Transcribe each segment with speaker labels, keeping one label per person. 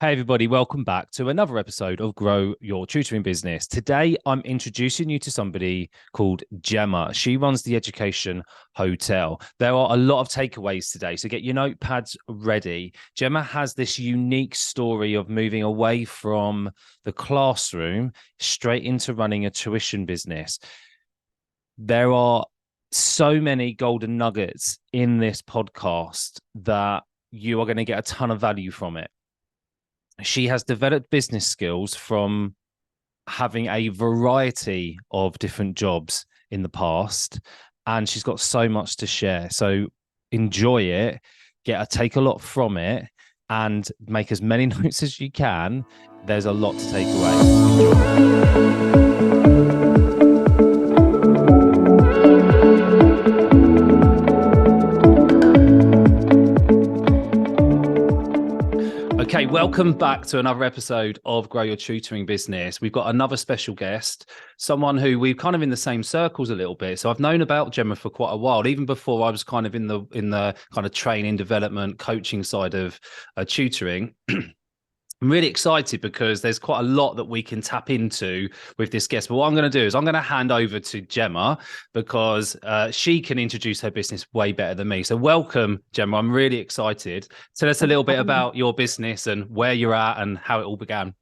Speaker 1: Hey everybody, welcome back to another episode of Grow Your Tutoring Business. Today I'm introducing you to somebody called Jemma. She runs the Education Hotel. There are a lot of takeaways today, so get your notepads ready. Jemma has this unique story of moving away from the classroom straight into running a tuition business. There are so many golden nuggets in this podcast that you are going to get a ton of value from it. She has developed business skills from having a variety of different jobs in the past, and she's got so much to share. So enjoy it, take a lot from it, and make as many notes as you can. There's a lot to take away. Enjoy. Okay, welcome back to another episode of Grow Your Tutoring Business. We've got another special guest, someone who we're kind of in the same circles a little bit. So I've known about Jemma for quite a while, even before I was kind of in the kind of training, development, coaching side of tutoring. I'm really excited because there's quite a lot that we can tap into with this guest. But what I'm going to do is I'm going to hand over to Jemma because she can introduce her business way better than me. So welcome, Jemma. I'm really excited. Tell us a little bit about your business and where you're at and how it all began.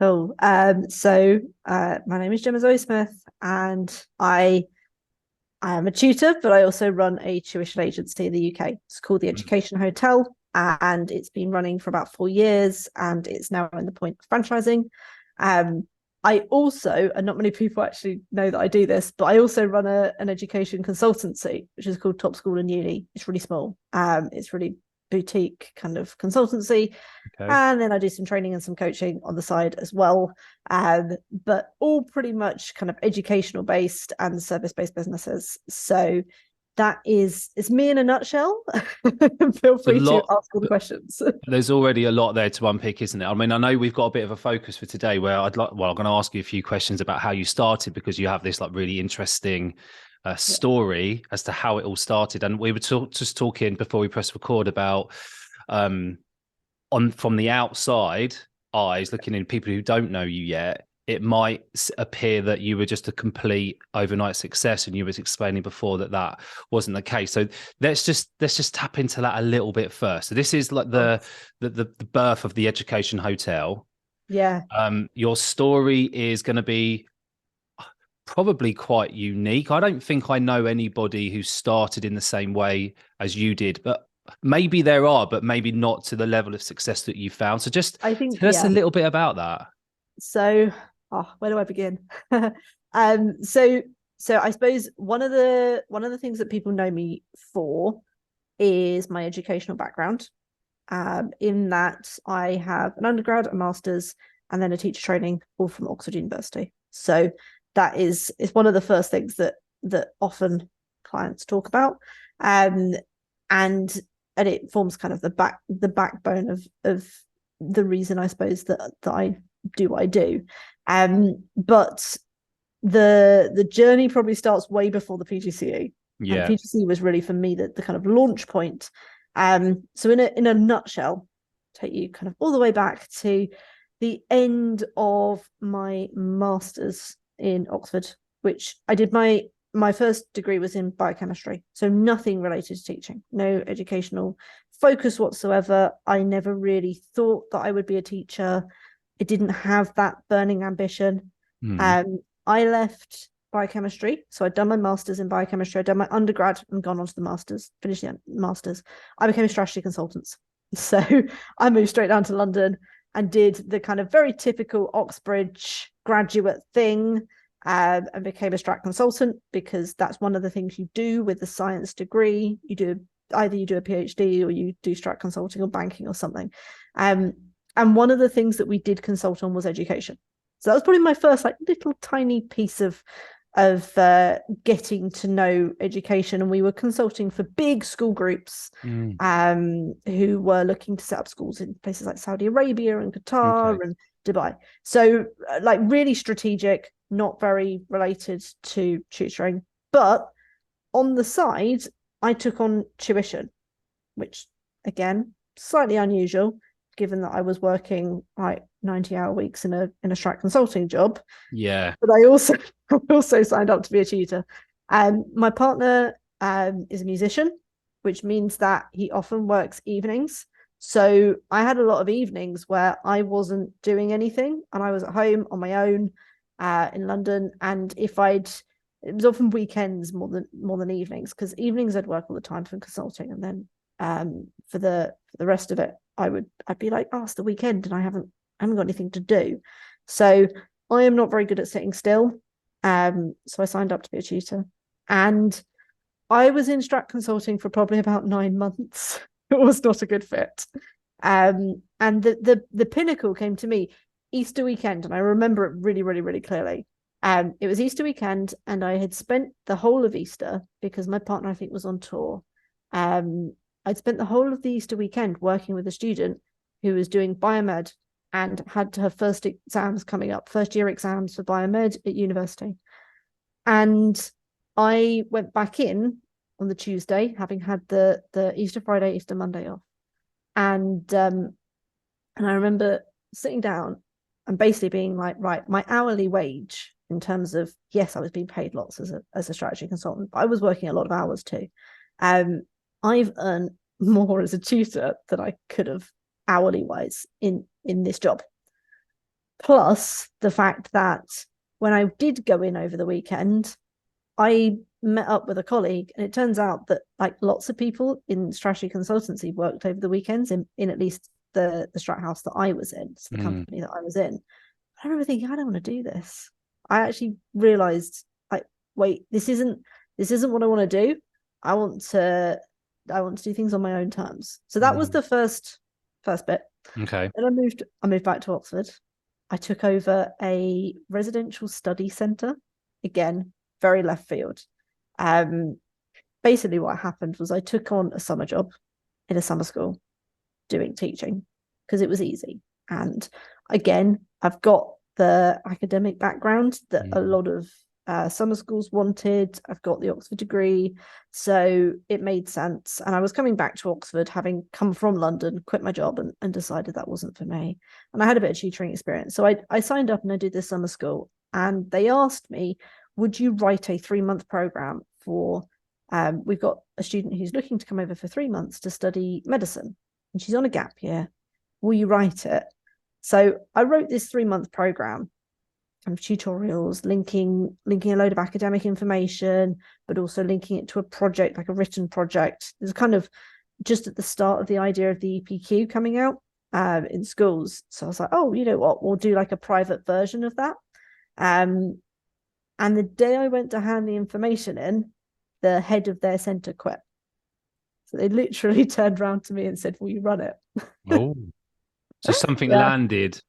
Speaker 2: Cool. My name is Jemma Zoe Smith, and I am a tutor, but I also run a tuition agency in the UK. It's called the Education Hotel. And it's been running for about 4 years, and it's now in the point of franchising. I also, and not many people actually know that I do this, but I also run an education consultancy, which is called Top School and Uni. It's really small. It's really boutique kind of consultancy. Okay. And then I do some training and some coaching on the side as well. But all pretty much kind of educational based and service-based businesses. So it's me in a nutshell. Feel free to ask all the questions.
Speaker 1: There's already a lot there to unpick, isn't it? I mean, I know we've got a bit of a focus for today where I'm going to ask you a few questions about how you started, because you have this like really interesting story as to how it all started. And we were just talking before we press record about from the outside eyes, looking in, people who don't know you yet, it might appear that you were just a complete overnight success, and you was explaining before that wasn't the case. So let's just tap into that a little bit first. So this is like the birth of the Education Hotel.
Speaker 2: Yeah.
Speaker 1: Your story is going to be probably quite unique. I don't think I know anybody who started in the same way as you did, but maybe there are, but maybe not to the level of success that you found. So just tell us a little bit about that.
Speaker 2: So, where do I begin? So I suppose one of the things that people know me for is my educational background. In that I have an undergrad, a master's, and then a teacher training, all from Oxford University. So that is one of the first things that often clients talk about, and it forms kind of the backbone of the reason, I suppose, that I do what I do. But the journey probably starts way before the PGCE.
Speaker 1: Yeah.
Speaker 2: And PGCE was really for me the kind of launch point. So in a nutshell, take you kind of all the way back to the end of my master's in Oxford, which I did my first degree was in biochemistry, so nothing related to teaching, no educational focus whatsoever. I never really thought that I would be a teacher. I didn't have that burning ambition. I left biochemistry, so I'd done my master's in biochemistry, I'd done my undergrad and gone on to the master's, finished the master's. I became a strategy consultant. So I moved straight down to London and did the kind of very typical Oxbridge graduate thing, and became a strat consultant, because that's one of the things you do with the science degree. Either you do a PhD or you do strat consulting or banking or something. And one of the things that we did consult on was education. So that was probably my first like little tiny piece of getting to know education. And we were consulting for big school groups who were looking to set up schools in places like Saudi Arabia and Qatar and Dubai. So like really strategic, not very related to tutoring. But on the side, I took on tuition, which again, slightly unusual. given that I was working like 90-hour weeks in a strat consulting job.
Speaker 1: Yeah.
Speaker 2: But I also also signed up to be a tutor. My partner is a musician, which means that he often works evenings. So I had a lot of evenings where I wasn't doing anything and I was at home on my own in London. And it was often weekends more than evenings, because evenings I'd work all the time for consulting, and then for the rest of it I'd be like, oh, it's the weekend and I haven't got anything to do. So I am not very good at sitting still. So I signed up to be a tutor, and I was in strat consulting for probably about 9 months. It was not a good fit. And the pinnacle came to me Easter weekend, and I remember it really, really, really clearly. It was Easter weekend, and I had spent the whole of Easter, because my partner, I think, was on tour. I'd spent the whole of the Easter weekend working with a student who was doing biomed and had her first exams coming up, first year exams for biomed at university. And I went back in on the Tuesday, having had the Easter Friday, Easter Monday off. And I remember sitting down and basically being like, right, my hourly wage, in terms of, yes, I was being paid lots as a strategy consultant, but I was working a lot of hours too. I've earned more as a tutor than I could have hourly wise in this job. Plus the fact that when I did go in over the weekend, I met up with a colleague, and it turns out that like lots of people in strategy consultancy worked over the weekends in at least the strat house that I was in, so the company that I was in. I remember thinking, I don't want to do this. I actually realized, like, wait, this isn't what I want to do. I want to do things on my own terms. So that was the first bit.
Speaker 1: Okay.
Speaker 2: Then I moved back to Oxford. I took over a residential study centre. Again, very left field. Basically what happened was I took on a summer job in a summer school doing teaching because it was easy. And again, I've got the academic background that a lot of summer schools wanted. I've got the Oxford degree, so it made sense. And I was coming back to Oxford, having come from London, quit my job, and decided that wasn't for me. And I had a bit of tutoring experience, so I signed up and I did this summer school. And they asked me, would you write a 3-month program for? We've got a student who's looking to come over for 3 months to study medicine, and she's on a gap year. Will you write it? So I wrote this 3-month program of tutorials, linking a load of academic information, but also linking it to a project, like a written project. There's kind of just at the start of the idea of the EPQ coming out in schools. So I was like, oh, you know what? We'll do like a private version of that. And the day I went to hand the information in, the head of their centre quit. So they literally turned around to me and said, will you run it?
Speaker 1: Oh, so something landed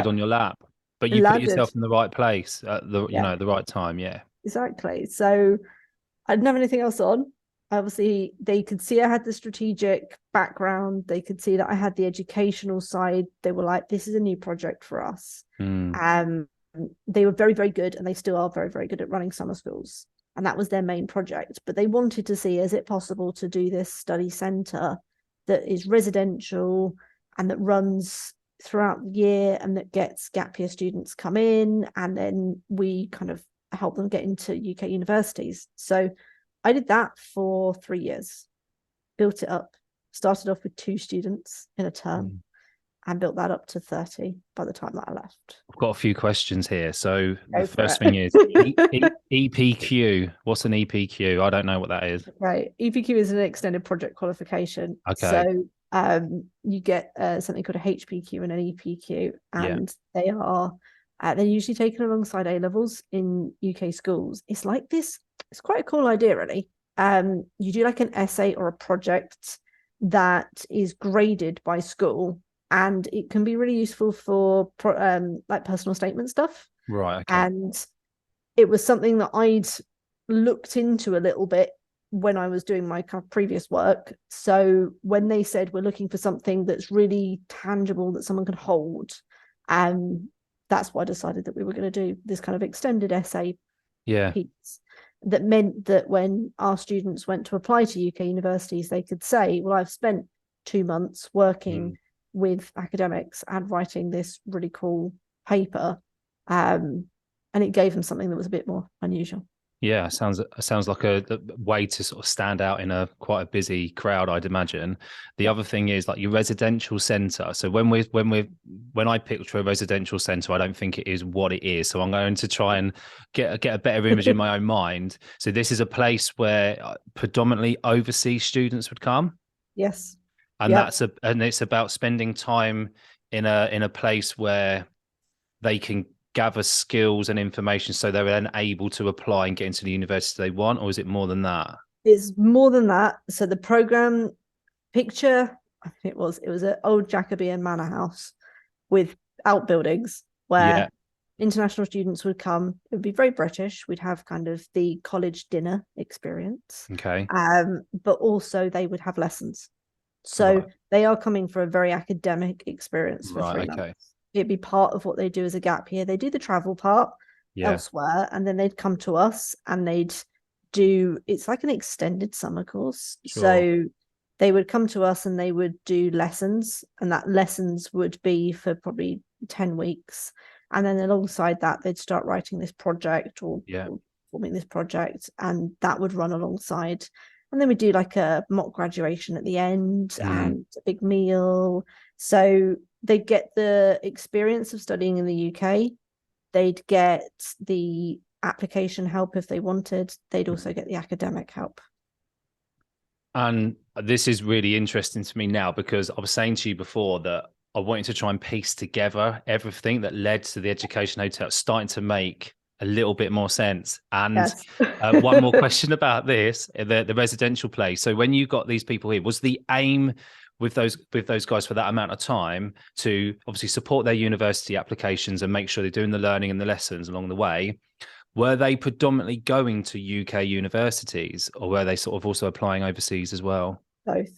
Speaker 1: on your lap, but you put yourself in the right place at the the right time. Yeah,
Speaker 2: exactly. So I didn't have anything else on. Obviously, they could see I had the strategic background. They could see that I had the educational side. They were like, this is a new project for us. They were very, very good, and they still are very, very good at running summer schools. And that was their main project. But they wanted to see, is it possible to do this study centre that is residential and that runs throughout the year and that gets gap year students come in, and then we kind of help them get into UK universities. So I did that for 3 years, built it up, started off with 2 students in a term, and built that up to 30 by the time that I left.
Speaker 1: I've got a few questions here. So the first thing is EPQ. What's an EPQ? I don't know what that is.
Speaker 2: Right. EPQ is an extended project qualification.
Speaker 1: Okay.
Speaker 2: So you get something called a HPQ and an EPQ, and they are they're usually taken alongside A levels in UK schools. It's like this. It's quite a cool idea, really. You do like an essay or a project that is graded by school, and it can be really useful for like personal statement stuff.
Speaker 1: Right. Okay.
Speaker 2: And it was something that I'd looked into a little bit when I was doing my kind of previous work. So when they said we're looking for something that's really tangible that someone can hold, that's why I decided that we were going to do this kind of extended essay piece. That meant that when our students went to apply to UK universities, they could say, well, I've spent 2 months working with academics and writing this really cool paper. And it gave them something that was a bit more unusual.
Speaker 1: Yeah, sounds like a way to sort of stand out in a quite a busy crowd, I'd imagine. The other thing is like your residential centre. So when I picture a residential centre, I don't think it is what it is. So I'm going to try and get a better image in my own mind. So this is a place where predominantly overseas students would come.
Speaker 2: Yes.
Speaker 1: And it's about spending time in a place where they can gather skills and information so they're then able to apply and get into the university they want, or is it more than that?
Speaker 2: It's more than that. So the program picture, I think it was an old Jacobean manor house with outbuildings where international students would come. It would be very British. We'd have kind of the college dinner experience.
Speaker 1: Okay.
Speaker 2: But also they would have lessons. So they are coming for a very academic experience for 3 months. Okay. It'd be part of what they do as a gap year. They do the travel part elsewhere, and then they'd come to us and they'd do, it's like an extended summer course. Sure. So they would come to us and they would do lessons, and that lessons would be for probably 10 weeks. And then alongside that, they'd start writing this project or forming this project, and that would run alongside. And then we do like a mock graduation at the end and a big meal. So they'd get the experience of studying in the UK. They'd get the application help if they wanted. They'd also get the academic help.
Speaker 1: And this is really interesting to me now, because I was saying to you before that I wanted to try and piece together everything that led to the Education Hotel starting to make a little bit more sense. And one more question about this, the residential place. So when you got these people here, was the aim with those guys for that amount of time to obviously support their university applications and make sure they're doing the learning and the lessons along the way? Were they predominantly going to UK universities, or were they sort of also applying overseas as well?
Speaker 2: Both.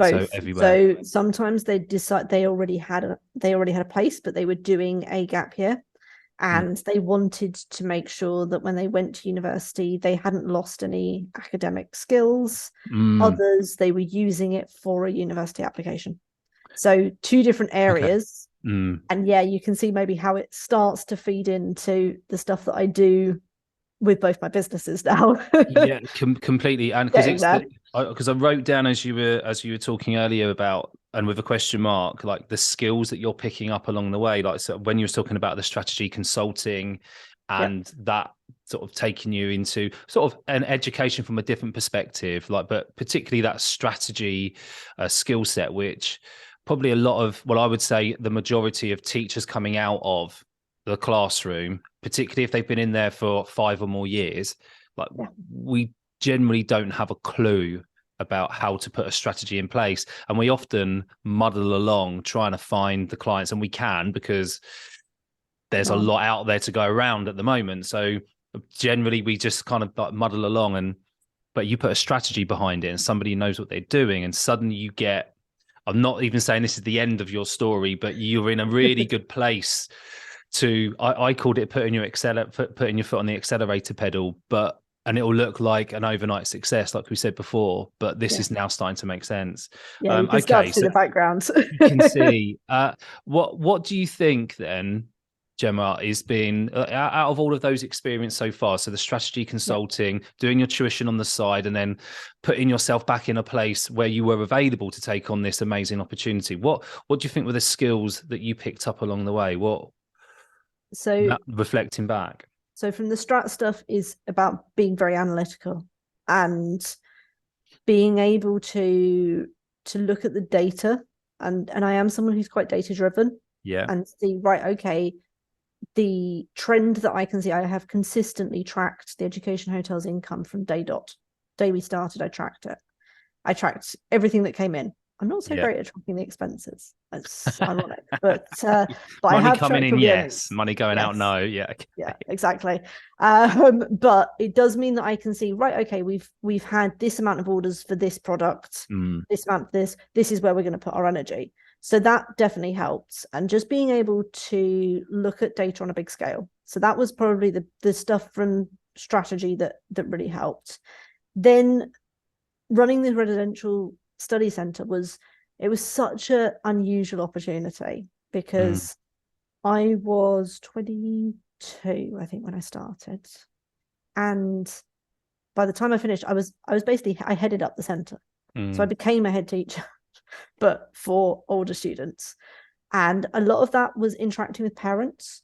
Speaker 1: So everywhere.
Speaker 2: So sometimes they decide they already had a place, but they were doing a gap year, and they wanted to make sure that when they went to university, they hadn't lost any academic skills. Others, they were using it for a university application. So 2 different areas. Okay. And you can see maybe how it starts to feed into the stuff that I do with both my businesses now.
Speaker 1: Completely. And because I wrote down as you were talking earlier about, and with a question mark, like the skills that you're picking up along the way, like so when you were talking about the strategy consulting and that sort of taking you into sort of an education from a different perspective, like, but particularly that strategy skill set, which probably a lot of, well, I would say the majority of teachers coming out of the classroom, particularly if they've been in there for 5 or more years, like we generally don't have a clue about how to put a strategy in place. And we often muddle along trying to find the clients, and we can, because there's a lot out there to go around at the moment. So generally we just kind of like muddle along, but you put a strategy behind it and somebody knows what they're doing, and suddenly you get, I'm not even saying this is the end of your story, but you're in a really good place to, I called it putting your foot on the accelerator pedal, and it will look like an overnight success, like we said before, but this is now starting to make sense.
Speaker 2: You can start to see the background.
Speaker 1: You can see. What do you think then, Jemma, is been out of all of those experiences so far? So the strategy consulting, doing your tuition on the side, and then putting yourself back in a place where you were available to take on this amazing opportunity. What do you think were the skills that you picked up along the way? Reflecting back.
Speaker 2: So from the strat stuff is about being very analytical and being able to look at the data. And I am someone who's quite data driven. Yeah. And see, right, okay, the trend that I can see, I have consistently tracked the Education Hotel's income from day we started. I tracked it. I tracked everything that came in. I'm not so great at tracking the expenses. It's ironic, but
Speaker 1: money
Speaker 2: I have
Speaker 1: coming in, yes. Money going out, no. Yeah, okay.
Speaker 2: Yeah, exactly. But it does mean that I can see, right, okay, we've had this amount of orders for this product, this amount of this. This is where we're going to put our energy. So that definitely helps, and just being able to look at data on a big scale. So that was probably the stuff from strategy that really helped. Then running the residential study center was it was such an unusual opportunity
Speaker 1: Mm.
Speaker 2: because I was 22, I think, when I started. And by the time I finished, I headed up the centre. So I
Speaker 1: Mm.
Speaker 2: became a head teacher, but for older students. And a lot of that was interacting with parents.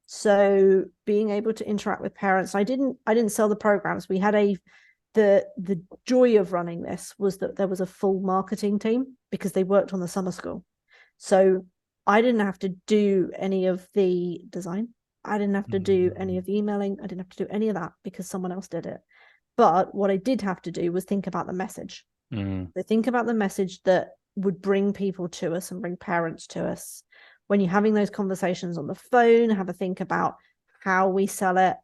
Speaker 2: So being able to interact with parents, I didn't sell the programs. We had the joy of running this was that there was a full marketing team because they worked on the summer school. So I didn't have to do any of the design. I didn't have to do any of the emailing. I didn't have to do any of that because someone else did it. But what I did have to do was think about the message.
Speaker 1: Mm.
Speaker 2: So think about the message that would bring people to us and bring parents to us. When you're having those conversations on the phone, have a think about how we sell it.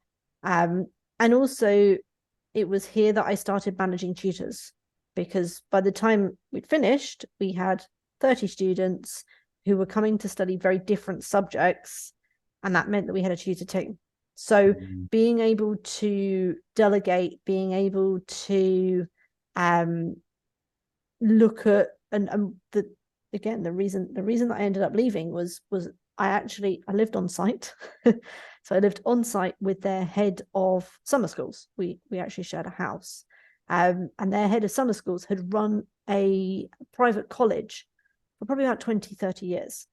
Speaker 2: And also, it was here that I started managing tutors, because by the time we'd finished, we had 30 students who were coming to study very different subjects. And that meant that we had a tutor team. So being able to delegate, being able to look at and the reason that I ended up leaving was I lived on site. So I lived on site with their head of summer schools. We actually shared a house. And their head of summer schools had run a private college for probably about 20, 30 years.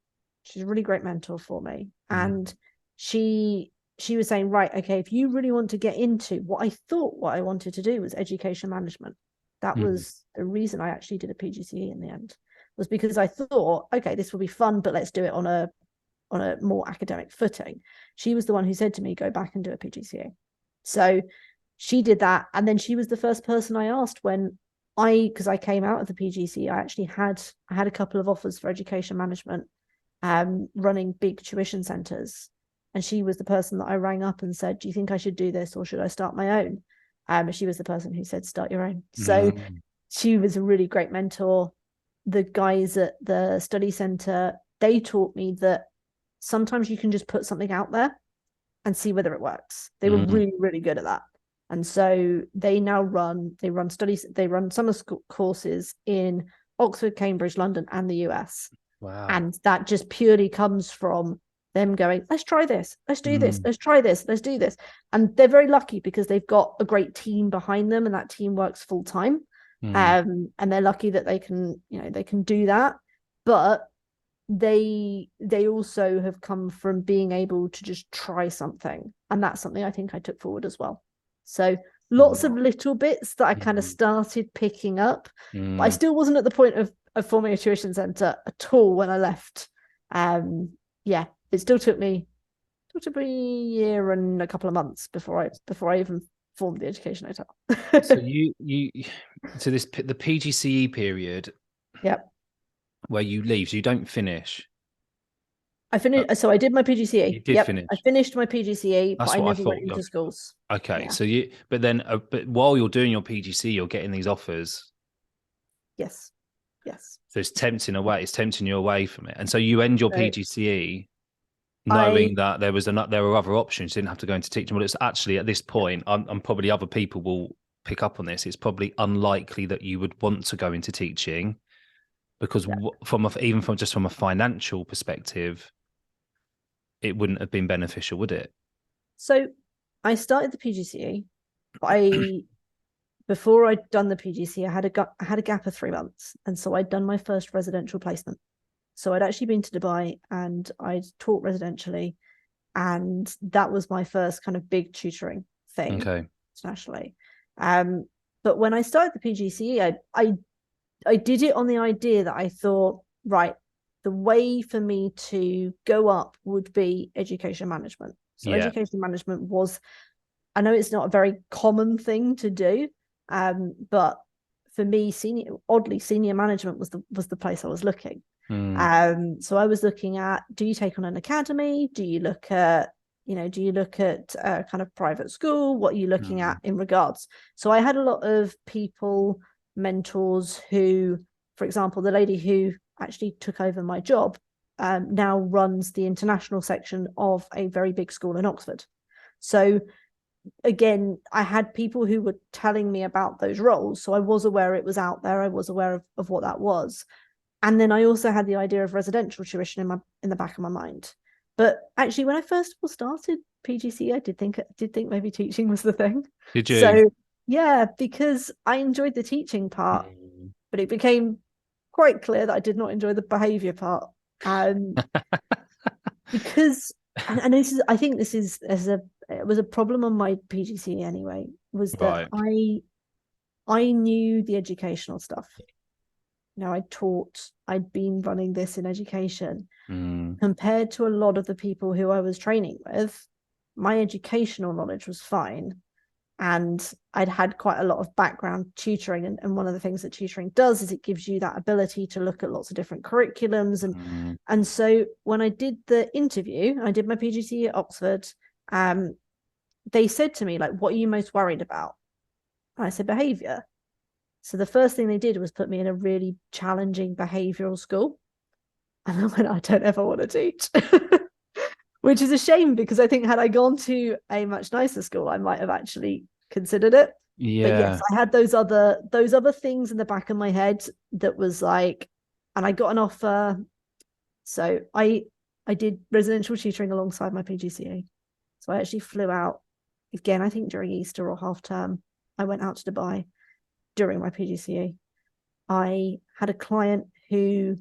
Speaker 2: She's a really great mentor for me. And she was saying, right, okay, if you really want to get into what I wanted to do was education management. That was the reason I actually did a PGCE in the end, was because I thought, okay, this will be fun, but let's do it on a more academic footing. She was the one who said to me, go back and do a PGCE. So she did that. And then she was the first person I asked when because I came out of the PGCE, I actually had a couple of offers for education management, running big tuition centres. And she was the person that I rang up and said, do you think I should do this or should I start my own? She was the person who said, start your own. So she was a really great mentor. The guys at the study centre, they taught me that sometimes you can just put something out there and see whether it works. They were really, really good at that. And so they run summer school courses in Oxford, Cambridge, London, and the US.
Speaker 1: Wow.
Speaker 2: And that just purely comes from them going, let's try this, let's do this, let's try this, let's do this. And they're very lucky because they've got a great team behind them and that team works full time. And they're lucky that they can do that. But they also have come from being able to just try something. And that's something I think I took forward as well. So lots of little bits that I kind of started picking up. But I still wasn't at the point of forming a tuition centre at all when I left. It still took me a year and a couple of months before I even formed the education hotel.
Speaker 1: So the PGCE period,
Speaker 2: yep,
Speaker 1: where you leave, so you don't finish.
Speaker 2: I finished. So I did my PGCE.
Speaker 1: You did finish.
Speaker 2: I finished my PGCE,
Speaker 1: That's
Speaker 2: but I
Speaker 1: what I
Speaker 2: never
Speaker 1: thought.
Speaker 2: went into schools.
Speaker 1: Okay,
Speaker 2: Yeah.
Speaker 1: so but while you're doing your PGCE, you're getting these offers.
Speaker 2: Yes.
Speaker 1: So it's tempting you away from it, and so you end your PGCE knowing that there were other options. You didn't have to go into teaching. Well, it's actually at this point, I'm probably other people will pick up on this. It's probably unlikely that you would want to go into teaching because from a financial perspective, it wouldn't have been beneficial, would it?
Speaker 2: So I started the PGCE. Before I'd done the PGCE, I had a gap of 3 months, and so I'd done my first residential placement. So I'd actually been to Dubai and I'd taught residentially, and that was my first kind of big tutoring thing internationally. But when I started the PGCE, I did it on the idea that I thought, right, the way for me to go up would be education management. So education management was, I know it's not a very common thing to do, but for me, senior management was the place I was looking. So I was looking at, do you take on an academy? Do you look at a kind of private school? What are you looking at in regards? So I had a lot of people, mentors who, for example, the lady who actually took over my job now runs the international section of a very big school in Oxford. So again, I had people who were telling me about those roles. So I was aware it was out there. I was aware of what that was. And then I also had the idea of residential tuition in the back of my mind. But actually, when I first of all started PGCE, I did think maybe teaching was the thing.
Speaker 1: Did you?
Speaker 2: So yeah, because I enjoyed the teaching part, but it became quite clear that I did not enjoy the behaviour part. Because and this is, I think it was a problem on my PGCE anyway, was that
Speaker 1: Right.
Speaker 2: I knew the educational stuff. I'd been running this in education. Compared to a lot of the people who I was training with, my educational knowledge was fine. And I'd had quite a lot of background tutoring. And one of the things that tutoring does is it gives you that ability to look at lots of different curriculums. And so when I did the interview, I did my PGCE at Oxford, they said to me, like, what are you most worried about? And I said, behaviour. So the first thing they did was put me in a really challenging behavioural school. And I went, I don't ever want to teach. Which is a shame, because I think had I gone to a much nicer school, I might have actually considered it.
Speaker 1: Yeah.
Speaker 2: But yes, I had those other things in the back of my head that was like, and I got an offer. So I did residential tutoring alongside my PGCE. So I actually flew out again, I think during Easter or half term. I went out to Dubai during my PGCE. I had a client who,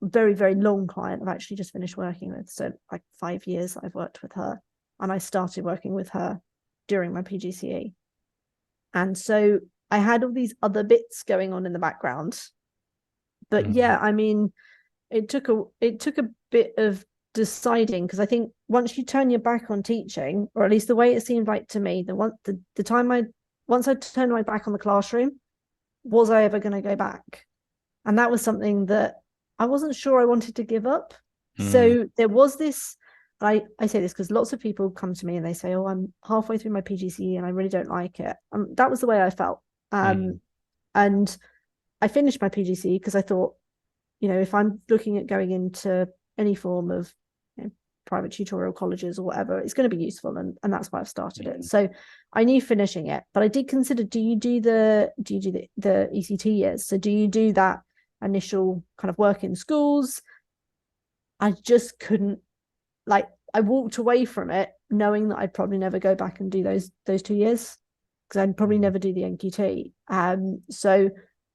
Speaker 2: very, very long client, I've actually just finished working with. So like 5 years I've worked with her, and I started working with her during my PGCE. And so I had all these other bits going on in the background. But yeah, I mean, it took a bit of deciding, because I think once you turn your back on teaching, or at least the way it seemed like to me, once I turned my back on the classroom, was I ever going to go back? And that was something that I wasn't sure I wanted to give up. So there was this, I say this because lots of people come to me and they say, oh, I'm halfway through my PGCE and I really don't like it. That was the way I felt. And I finished my PGCE because I thought, if I'm looking at going into any form of private tutorial colleges or whatever, it's going to be useful. And that's why I've started it. So I knew finishing it, but I did consider, do you do the ECT years? So do you do that initial kind of work in schools? I just couldn't, I walked away from it knowing that I'd probably never go back and do those 2 years, because I'd probably never do the NQT. So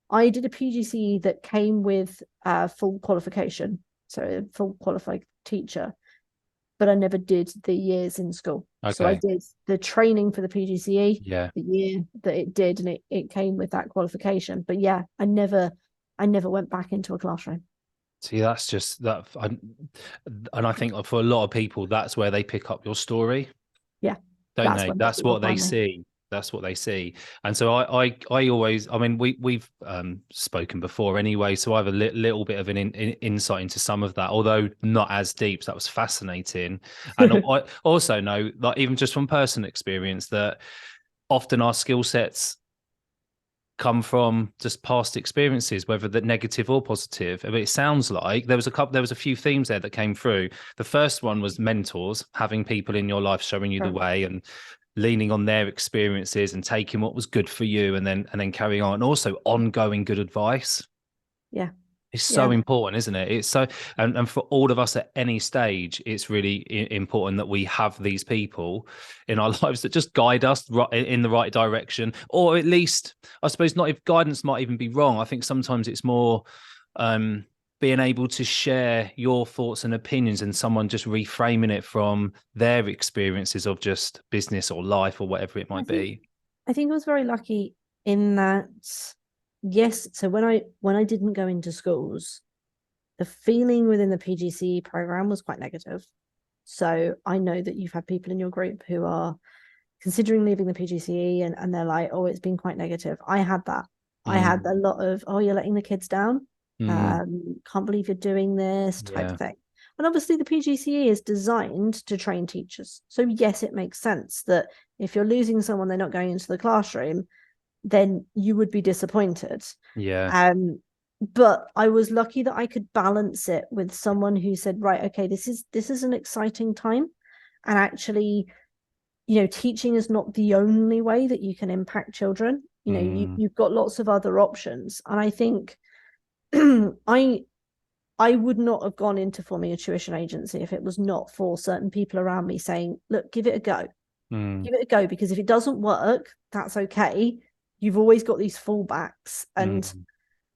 Speaker 2: I did a PGCE that came with full qualification, so a full qualified teacher, but I never did the years in school. So I did the training for the PGCE, the year that it did, and it came with that qualification. But yeah, I never went back into a classroom.
Speaker 1: See, that's just that, and I think for a lot of people, that's where they pick up your story.
Speaker 2: Yeah,
Speaker 1: don't they? That's what they see. That's what they see. And so I always, I mean, we've spoken before anyway, so I have a little bit of an insight into some of that, although not as deep. So that was fascinating. And I also know, like, even just from personal experience, that often our skill sets come from just past experiences, whether they're negative or positive. I mean, it sounds like there was a few themes there that came through. The first one was mentors, having people in your life showing you the way and leaning on their experiences and taking what was good for you, and then carrying on. And also ongoing good advice.
Speaker 2: Yeah.
Speaker 1: It's so important, isn't it? It's so, and for all of us at any stage, it's really important that we have these people in our lives that just guide us in the right direction, or at least, I suppose, not if guidance might even be wrong. I think sometimes it's more being able to share your thoughts and opinions, and someone just reframing it from their experiences of just business or life or whatever it might be.
Speaker 2: I think I was very lucky in that. Yes, so when I didn't go into schools, the feeling within the PGCE program was quite negative. So I know that you've had people in your group who are considering leaving the PGCE, and they're like, oh, it's been quite negative. I had that. I had a lot of, oh, you're letting the kids down. Can't believe you're doing this type of thing. And obviously the PGCE is designed to train teachers. So yes, it makes sense that if you're losing someone, they're not going into the classroom, then you would be disappointed. But I was lucky that I could balance it with someone who said, right, okay, this is an exciting time. And actually, teaching is not the only way that you can impact children. You've got lots of other options. And I think I would not have gone into forming a tuition agency if it was not for certain people around me saying, look, give it a go. Give it a go, because if it doesn't work, that's okay. You've always got these fallbacks. And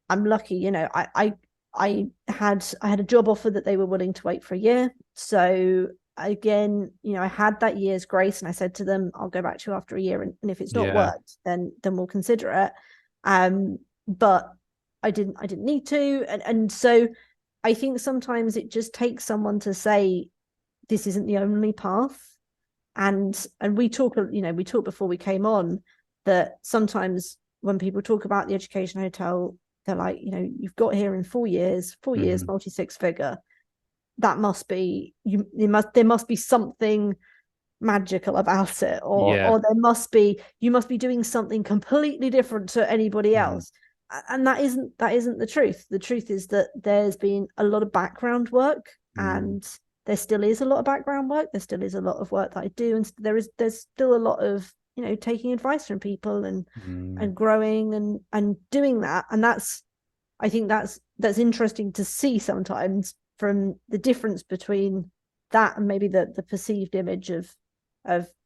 Speaker 2: I'm lucky, you know, I had a job offer that they were willing to wait for a year. So again, you know, I had that year's grace, and I said to them, I'll go back to you after a year, and if it's not worked, then we'll consider it. But I didn't need to. And so I think sometimes it just takes someone to say, this isn't the only path. And we talked before we came on that sometimes when people talk about the education hotel, they're like, you know, you've got here in 4 years, multi six figure. That must be there must be something magical about it, or you must be doing something completely different to anybody else. And that isn't the truth. The truth is that there's been a lot of background work, and there still is a lot of background work. There still is a lot of work that I do, and there's still a lot of, you know, taking advice from people and growing and doing that. And I think that's interesting to see sometimes, from the difference between that and maybe the perceived image of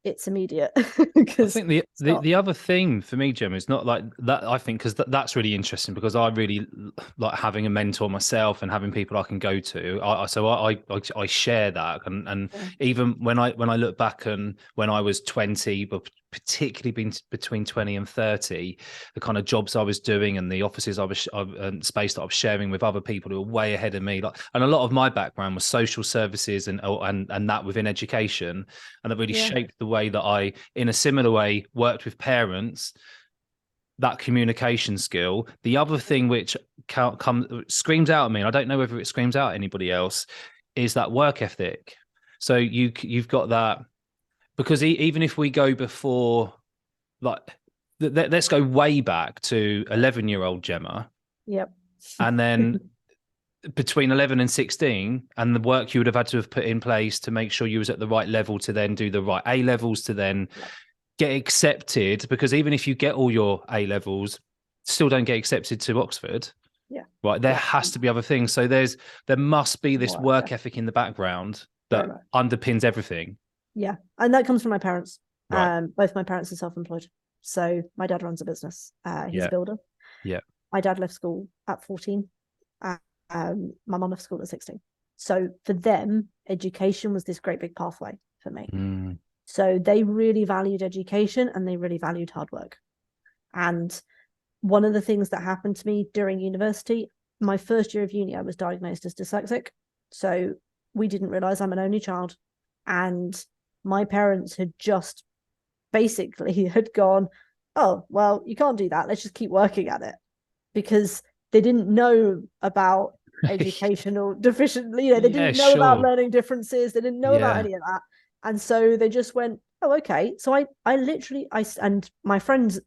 Speaker 2: it's immediate.
Speaker 1: I think the other thing for me, Jim, is not like that. I think because that's really interesting, because I really like having a mentor myself and having people I can go to. I share that, and even when I look back and when I was 20, but particularly being between 20 and 30, the kind of jobs I was doing and the offices and space that I was sharing with other people who were way ahead of me. Like, and a lot of my background was social services and that within education, and it really shaped the way that I, in a similar way, worked with parents. That communication skill. The other thing which screams out at me, and I don't know whether it screams out at anybody else, is that work ethic. So you've got that. Because even if we go before, like, let's go way back to 11-year-old Jemma.
Speaker 2: Yep.
Speaker 1: And then between 11 and 16, and the work you would have had to have put in place to make sure you was at the right level to then do the right A levels to then get accepted. Because even if you get all your A levels, still don't get accepted to Oxford.
Speaker 2: Yeah.
Speaker 1: Right. There has to be other things. So there must be this work ethic in the background that underpins everything.
Speaker 2: Yeah. And that comes from my parents.
Speaker 1: Right.
Speaker 2: Both my parents are self-employed. So my dad runs a business. He's a builder.
Speaker 1: Yeah.
Speaker 2: My dad left school at 14. My mum left school at 16. So for them, education was this great big pathway for me. So they really valued education, and they really valued hard work. And one of the things that happened to me during university, my first year of uni, I was diagnosed as dyslexic. So we didn't realize I'm an only child. And my parents had just basically had gone, oh, well, you can't do that. Let's just keep working at it. Because they didn't know about educational deficiency. You know, they didn't know about learning differences. They didn't know about any of that. And so they just went, oh, okay. So I literally, and my friends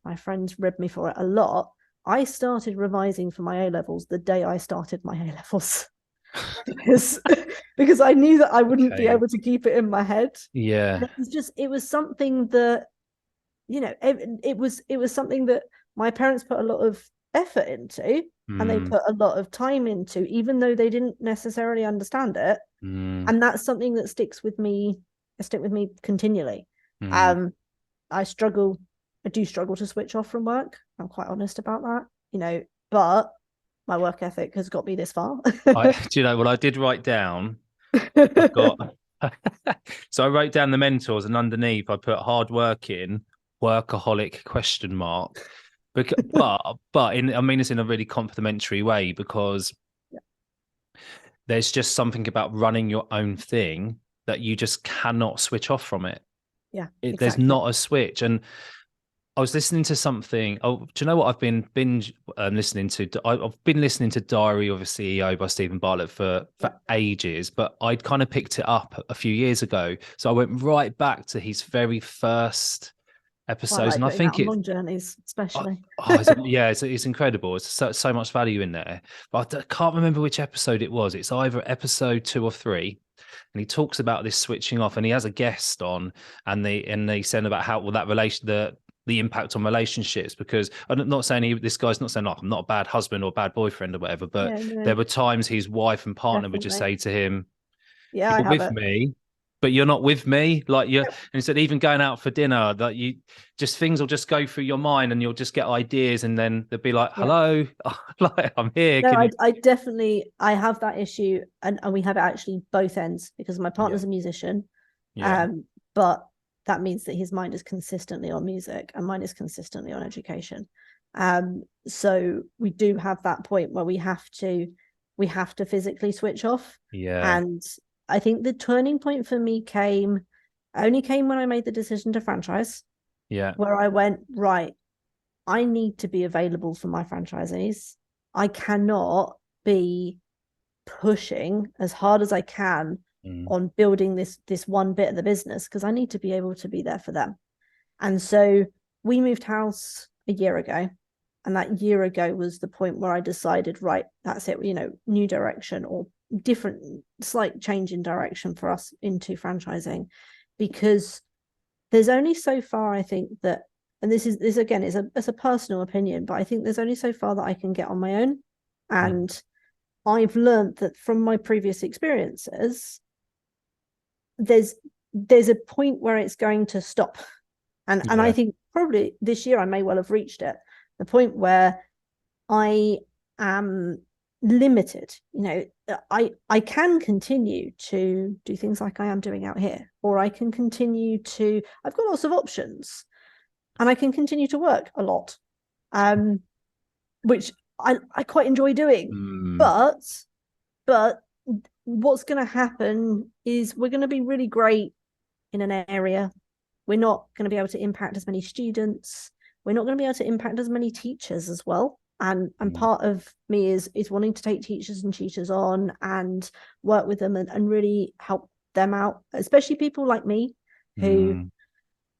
Speaker 2: ribbed me for it a lot. I started revising for my A levels the day I started my A levels. because I knew that I wouldn't be able to keep it in my head.
Speaker 1: Yeah.
Speaker 2: It was something that, you know, it was something that my parents put a lot of effort into, and they put a lot of time into, even though they didn't necessarily understand it. And that's something that sticks with me continually. I do struggle to switch off from work. I'm quite honest about that, you know, but my work ethic has got me this far.
Speaker 1: Do you know what I did write down? I've got so I wrote down the mentors, and underneath I put hardworking, workaholic ? But I mean it's in a really complimentary way, because there's just something about running your own thing that you just cannot switch off from it.
Speaker 2: Yeah,
Speaker 1: exactly. There's not a switch. And I was listening to something. Oh, do you know what I've been listening to? I've been listening to Diary of a CEO by Stephen Bartlett for ages, but I'd kind of picked it up a few years ago. So I went right back to his very first episodes, and I think it's
Speaker 2: long journeys, especially.
Speaker 1: It's incredible. It's so much value in there. But I can't remember which episode it was. It's either episode 2 or 3. And he talks about this switching off, and he has a guest on, and they said about how that relation, the impact on relationships, because I'm not saying this guy's not saying like I'm not a bad husband or a bad boyfriend or whatever, but
Speaker 2: Yeah, no,
Speaker 1: there were times his wife and partner would just
Speaker 2: definitely.
Speaker 1: say to him,
Speaker 2: Yeah, I
Speaker 1: "You're
Speaker 2: have
Speaker 1: with
Speaker 2: it.
Speaker 1: me, but you're not with me." Like you're, and
Speaker 2: Yep.
Speaker 1: instead even going out for dinner, that you just things will just go through your mind and you'll just get ideas, and then they'll be like,
Speaker 2: Yeah.
Speaker 1: "Hello, like I'm here.
Speaker 2: No,
Speaker 1: Can you?"
Speaker 2: I definitely I have that issue, and we have it actually both ends because my
Speaker 1: Yeah,
Speaker 2: partner's a musician,
Speaker 1: yeah,
Speaker 2: but that means that his mind is consistently on music and mine is consistently on education. So we do have that point where we have to physically switch off.
Speaker 1: yeah,
Speaker 2: And I think the turning point for me came when I made the decision to franchise,
Speaker 1: yeah.
Speaker 2: where I went, right, I need to be available for my franchisees. I cannot be pushing as hard as I can
Speaker 1: Mm.
Speaker 2: on building this one bit of the business because I need to be able to be there for them. And so we moved house a year ago. And that year ago was the point where I decided, right, that's it, new direction or different, slight change in direction for us into franchising. Because there's only so far, I think, that, and this again is a personal opinion, but I think there's only so far that I can get on my own.
Speaker 1: Mm.
Speaker 2: And I've learned that from my previous experiences, there's a point where it's going to stop. And I
Speaker 1: Yeah.
Speaker 2: think probably this year I may well have reached it, the point where I am limited. I can continue to do things like I am doing out here, or I can continue to, I've got lots of options, and I can continue to work a lot, which I quite enjoy doing.
Speaker 1: Mm.
Speaker 2: But what's going to happen is we're going to be really great in an area. We're not going to be able to impact as many students. We're not going to be able to impact as many teachers as well. And
Speaker 1: Mm.
Speaker 2: part of me is wanting to take teachers and tutors on and work with them and really help them out, especially people like me who,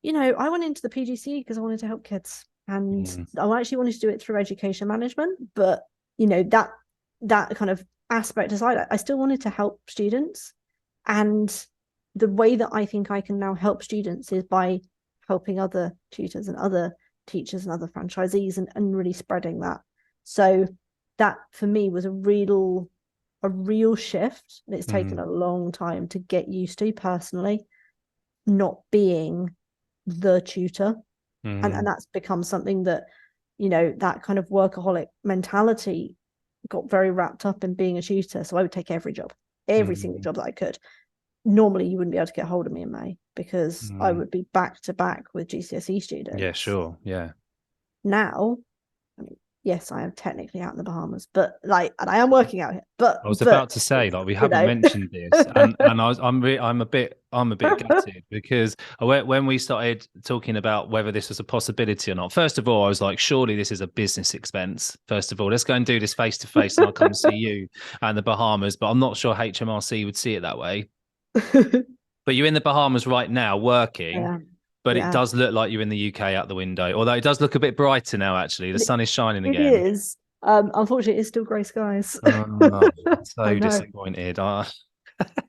Speaker 1: Mm.
Speaker 2: I went into the PGCE because I wanted to help kids, and
Speaker 1: Mm.
Speaker 2: I actually wanted to do it through education management. But that kind of aspect aside, I still wanted to help students, and the way that I think I can now help students is by helping other tutors and other teachers and other franchisees, and really spreading that. So that for me was a real shift, and it's taken
Speaker 1: Mm.
Speaker 2: a long time to get used to personally, not being the tutor. And
Speaker 1: Mm.
Speaker 2: that's become something that, that kind of workaholic mentality got very wrapped up in being a tutor. So I would take every single
Speaker 1: Mm.
Speaker 2: job that I could. Normally you wouldn't be able to get hold of me in May because I
Speaker 1: Mm.
Speaker 2: would be back to back with GCSE
Speaker 1: Yeah,
Speaker 2: students.
Speaker 1: sure. Yeah.
Speaker 2: Now, I mean, yes, I am technically out in the Bahamas, but and I am working out here, but
Speaker 1: I was about to say, like, we
Speaker 2: you
Speaker 1: haven't
Speaker 2: know
Speaker 1: mentioned this, and I'm a bit gutted because when we started talking about whether this was a possibility or not. First of all, I was like, surely this is a business expense. First of all, let's go and do this face to face, and I'll come see you and the Bahamas. But I'm not sure HMRC would see it that way. But you're in the Bahamas right now working,
Speaker 2: yeah,
Speaker 1: but it
Speaker 2: yeah.
Speaker 1: does look like you're in the UK out the window. Although it does look a bit brighter now. Actually, the sun is shining
Speaker 2: It
Speaker 1: again.
Speaker 2: is. Unfortunately, it's still grey skies.
Speaker 1: Oh,
Speaker 2: I
Speaker 1: so
Speaker 2: know.
Speaker 1: disappointed.
Speaker 2: I'll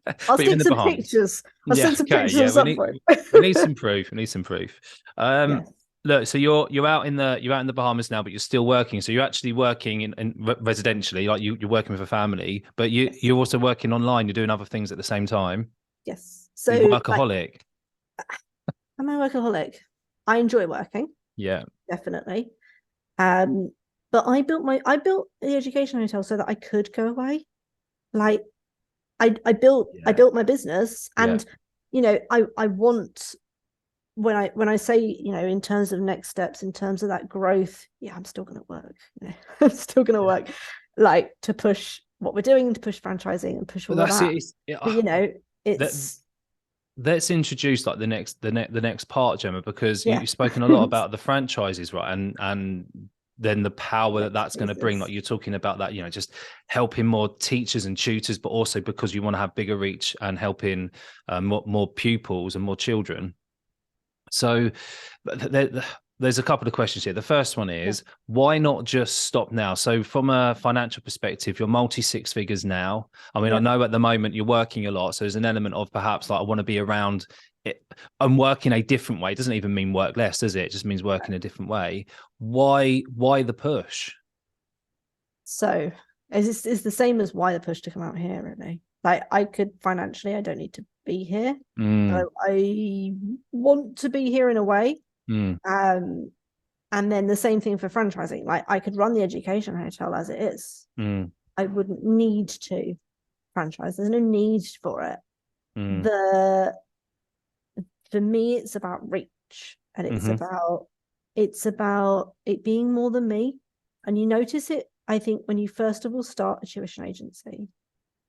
Speaker 1: But you're in
Speaker 2: stick
Speaker 1: the
Speaker 2: some
Speaker 1: Bahamas.
Speaker 2: pictures. I'll
Speaker 1: Yeah,
Speaker 2: send some
Speaker 1: okay.
Speaker 2: pictures
Speaker 1: Yeah,
Speaker 2: at some point.
Speaker 1: we need some proof. We need some proof.
Speaker 2: Yes.
Speaker 1: Look, so you're out in the Bahamas now, but you're still working. So you're actually working in residentially, like you're working with a family, but
Speaker 2: Yes.
Speaker 1: you're also working online. You're doing other things at the same time.
Speaker 2: Yes.
Speaker 1: You're
Speaker 2: So,
Speaker 1: workaholic.
Speaker 2: I'm a workaholic. I enjoy working,
Speaker 1: Yeah.
Speaker 2: definitely. Um, but I built the education hotel so that I could go away. Like I
Speaker 1: Yeah.
Speaker 2: built my business,
Speaker 1: Yeah.
Speaker 2: and I want, when I say, in terms of next steps, in terms of that growth, yeah, I'm still going to work. I'm still going to
Speaker 1: Yeah.
Speaker 2: work, like, to push what we're doing, to push franchising and push
Speaker 1: But
Speaker 2: all of
Speaker 1: that's
Speaker 2: that.
Speaker 1: it.
Speaker 2: But
Speaker 1: That
Speaker 2: it's
Speaker 1: let's introduce like the next part, Gemma, because
Speaker 2: yeah,
Speaker 1: you've spoken a lot about the franchises, right? And then the power that
Speaker 2: yes,
Speaker 1: that's going to bring. Like
Speaker 2: Jesus.
Speaker 1: you're talking about that, just helping more teachers and tutors, but also because you want to have bigger reach and helping more pupils and more children. So there's a couple of questions here. The first one is, why not just stop now? So from a financial perspective, you're multi six figures now. I mean, I know at the moment you're working a lot. So there's an element of perhaps like, I want to be around it and work in a different way. It doesn't even mean work less, does it? It just means work in a different way. Why the push?
Speaker 2: So it's the same as why the push to come out here, really. Like, I could financially, I don't need to be here. But I want to be here in a way. And then the same thing for franchising. Like, I could run the education hotel as it is. I wouldn't need to franchise. There's no need for it. For me, it's about reach, and it's about it being more than me. And you notice it, I think, when you first of all start a tuition agency.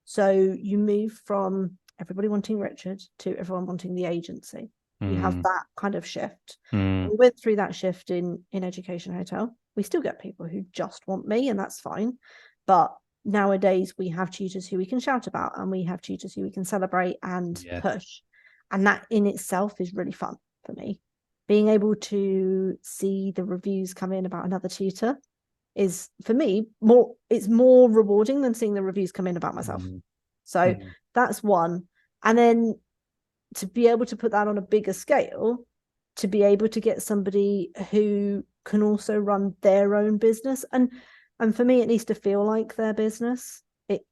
Speaker 2: So you move from everybody wanting Richard to everyone wanting the agency. You have that kind of shift. We went through that shift in Education Hotel. We still get people who just want me, and that's fine. But nowadays we have tutors who we can shout about, and we have tutors who we can celebrate and push. And that in itself is really fun for me. Being able to see the reviews come in about another tutor is, for me, it's more rewarding than seeing the reviews come in about myself. So that's one. And then to be able to put that on a bigger scale, to be able to get somebody who can also run their own business, and for me, it needs to feel like their business.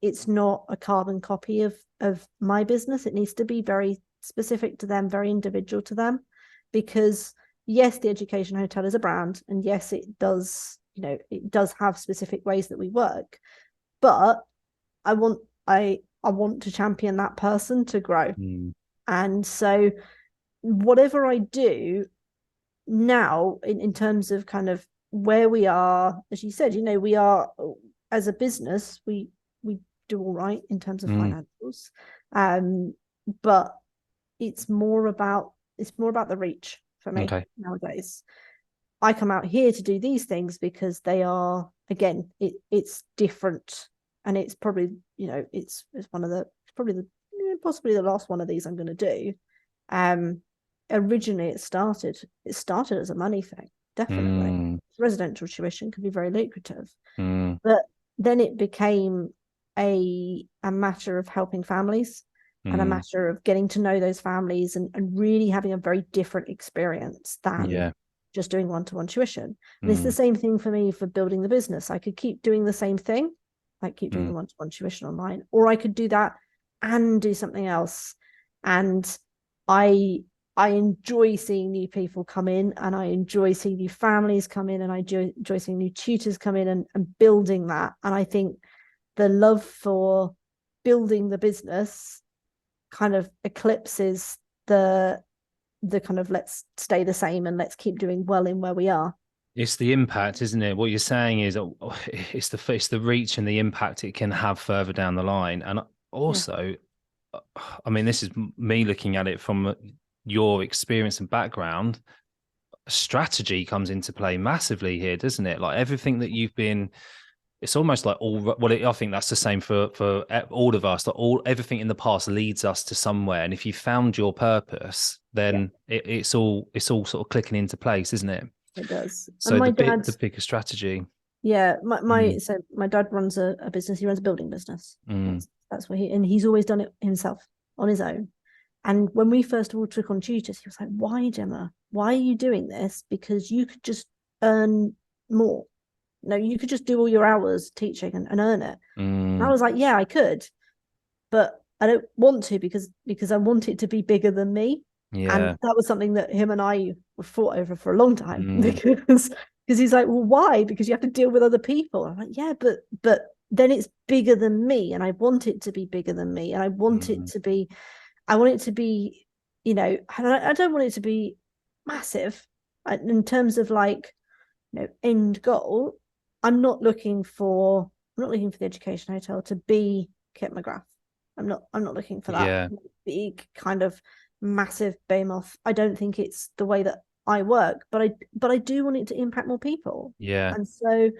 Speaker 2: It's not a carbon copy of my business. It needs to be very specific to them, very individual to them, because yes, the Education Hotel is a brand, and yes, it does have specific ways that we work, but I want to champion that person to grow. And so whatever I do now in terms of kind of where we are, as you said, we are, as a business, we do all right in terms of financials, but it's more about the reach for me nowadays. I come out here to do these things because they are, again, it's different, and it's probably, it's one of the, possibly the last one of these I'm going to do. Originally it started as a money thing, definitely. Residential tuition could be very lucrative, but then it became a matter of helping families, and a matter of getting to know those families, and really having a very different experience than just doing one-to-one tuition. And it's the same thing for me for building the business. I could keep doing the same thing, like keep doing the one-to-one tuition online, or I could do that and do something else. And I enjoy seeing new people come in, and I enjoy seeing new families come in, and I enjoy seeing new tutors come in, and building that. And I think the love for building the business kind of eclipses the kind of let's stay the same and let's keep doing well in where we are.
Speaker 1: It's the impact, isn't it? What you're saying is it's the reach and the impact it can have further down the line. And also, I mean, this is me looking at it from your experience and background. Strategy comes into play massively here, doesn't it? Like everything that you've been, it's almost like I think that's the same for all of us. That everything in the past leads us to somewhere, and if you found your purpose, then it's all sort of clicking into place, isn't it?
Speaker 2: It does.
Speaker 1: So the bigger strategy.
Speaker 2: Yeah, so my dad runs a business. He runs a building business. That's what he's always done it himself on his own. And when we first of all took on tutors, he was like, "Why, Gemma? Why are you doing this? Because you could just earn more. No, you could just do all your hours teaching and earn it." And I was like, "Yeah, I could, but I don't want to because I want it to be bigger than me." And that was something that him and I fought over for a long time, because he's like, "Well, why? Because you have to deal with other people." I'm like, "Yeah, but then it's bigger than me, and I want it to be bigger than me, and I want it to be, I don't want it to be massive in terms of like, end goal. I'm not looking for the Education Hotel to be Kit McGrath. I'm not looking for that big kind of massive behemoth. I don't think it's the way that I work, but I do want it to impact more people. And so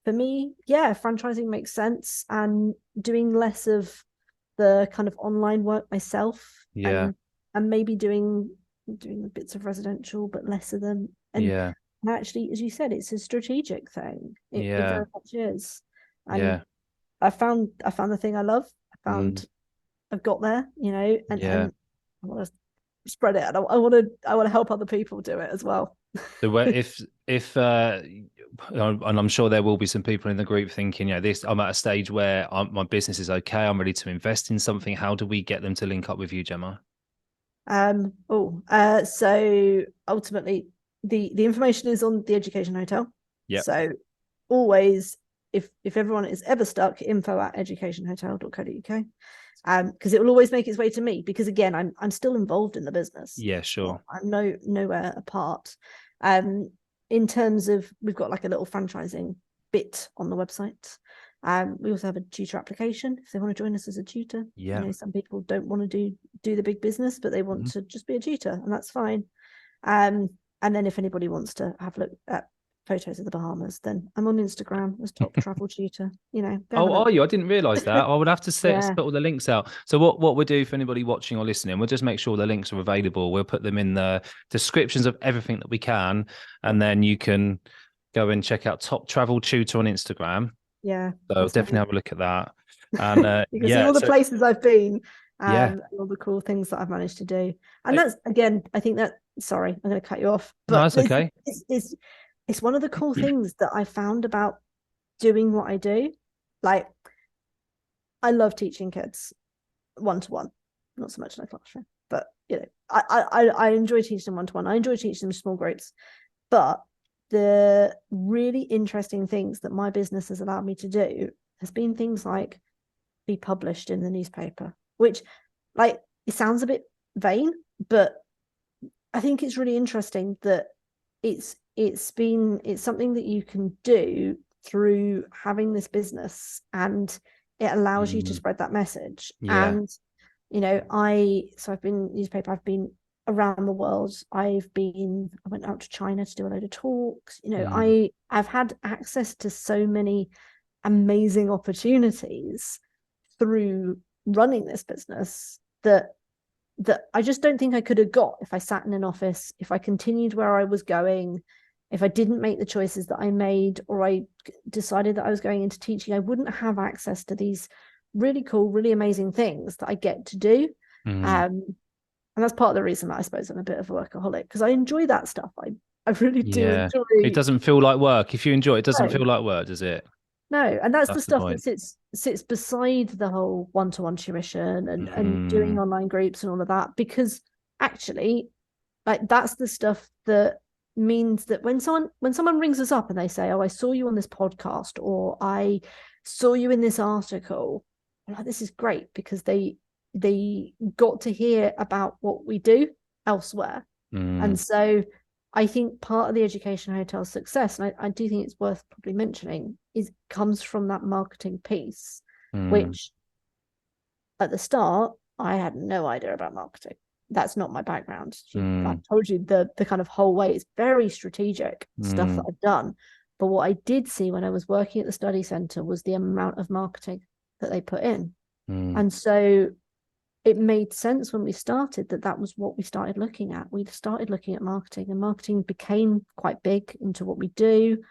Speaker 2: for me, franchising makes sense, and doing less of the kind of online work myself, and maybe doing bits of residential, but less of them. And And actually, as you said, it's a strategic thing. It
Speaker 1: Yeah.
Speaker 2: very much is. And
Speaker 1: Yeah.
Speaker 2: I found the thing I love.
Speaker 1: Mm.
Speaker 2: I've got there, and
Speaker 1: Yeah.
Speaker 2: I want to spread it, and I want to help other people do it as well.
Speaker 1: So if and I'm sure there will be some people in the group thinking, this, I'm at a stage where my business is okay, I'm ready to invest in something. How do we get them to link up with you, Jemma?
Speaker 2: So ultimately the information is on the Education Hotel.
Speaker 1: Yep.
Speaker 2: So always, if everyone is ever stuck, info@educationhotel.co.uk, because it will always make its way to me, because again, I'm still involved in the business.
Speaker 1: Yeah, sure.
Speaker 2: I'm nowhere apart. In terms of, we've got like a little franchising bit on the website. We also have a tutor application if they want to join us as a tutor.
Speaker 1: Yeah.
Speaker 2: Some people don't want to do the big business, but they want to just be a tutor, and that's fine. And then if anybody wants to have a look at photos of the Bahamas, then I'm on Instagram as Top Travel Tutor.
Speaker 1: Are you? I didn't realize that. I would have to put all the links out. So what we'll do for anybody watching or listening, we'll just make sure the links are available. We'll put them in the descriptions of everything that we can, and then you can go and check out Top Travel Tutor on Instagram.
Speaker 2: Yeah.
Speaker 1: So definitely have a look at that. And
Speaker 2: you can see all the places I've been, all the cool things that I've managed to do. And that's, again, I think that, sorry, I'm going to cut you off, but
Speaker 1: no, that's okay.
Speaker 2: It's one of the cool things that I found about doing what I do. Like, I love teaching kids one-to-one, not so much in a classroom, but I enjoy teaching them one-to-one. I enjoy teaching them small groups, but the really interesting things that my business has allowed me to do has been things like be published in the newspaper, which, like, it sounds a bit vain, but I think it's really interesting that it's something that you can do through having this business, and it allows you to spread that message. And I've been newspaper, I've been around the world. I went out to China to do a load of talks. I've had access to so many amazing opportunities through running this business that I just don't think I could have got if I sat in an office, if I continued where I was going, if I didn't make the choices that I made, or I decided that I was going into teaching. I wouldn't have access to these really cool, really amazing things that I get to do. And that's part of the reason that I suppose I'm a bit of a workaholic, because I enjoy that stuff. I really do enjoy.
Speaker 1: It doesn't feel like work. If you enjoy it, it doesn't feel like work, does it?
Speaker 2: No, and that's the stuff that sits beside the whole one-to-one tuition and doing online groups and all of that, because actually, like, that's the stuff that means that when someone rings us up and they say, "Oh, I saw you on this podcast," or "I saw you in this article," I'm like, this is great, because they got to hear about what we do elsewhere. And so I think part of the Education Hotel's success, and I do think it's worth probably mentioning, comes from that marketing piece, which at the start I had no idea about marketing. That's not my background. I told you the kind of whole way is very strategic stuff that I've done. But what I did see when I was working at the study centre was the amount of marketing that they put in. And so it made sense when we started that was what we started looking at. We started looking at marketing, and marketing became quite big into what we do.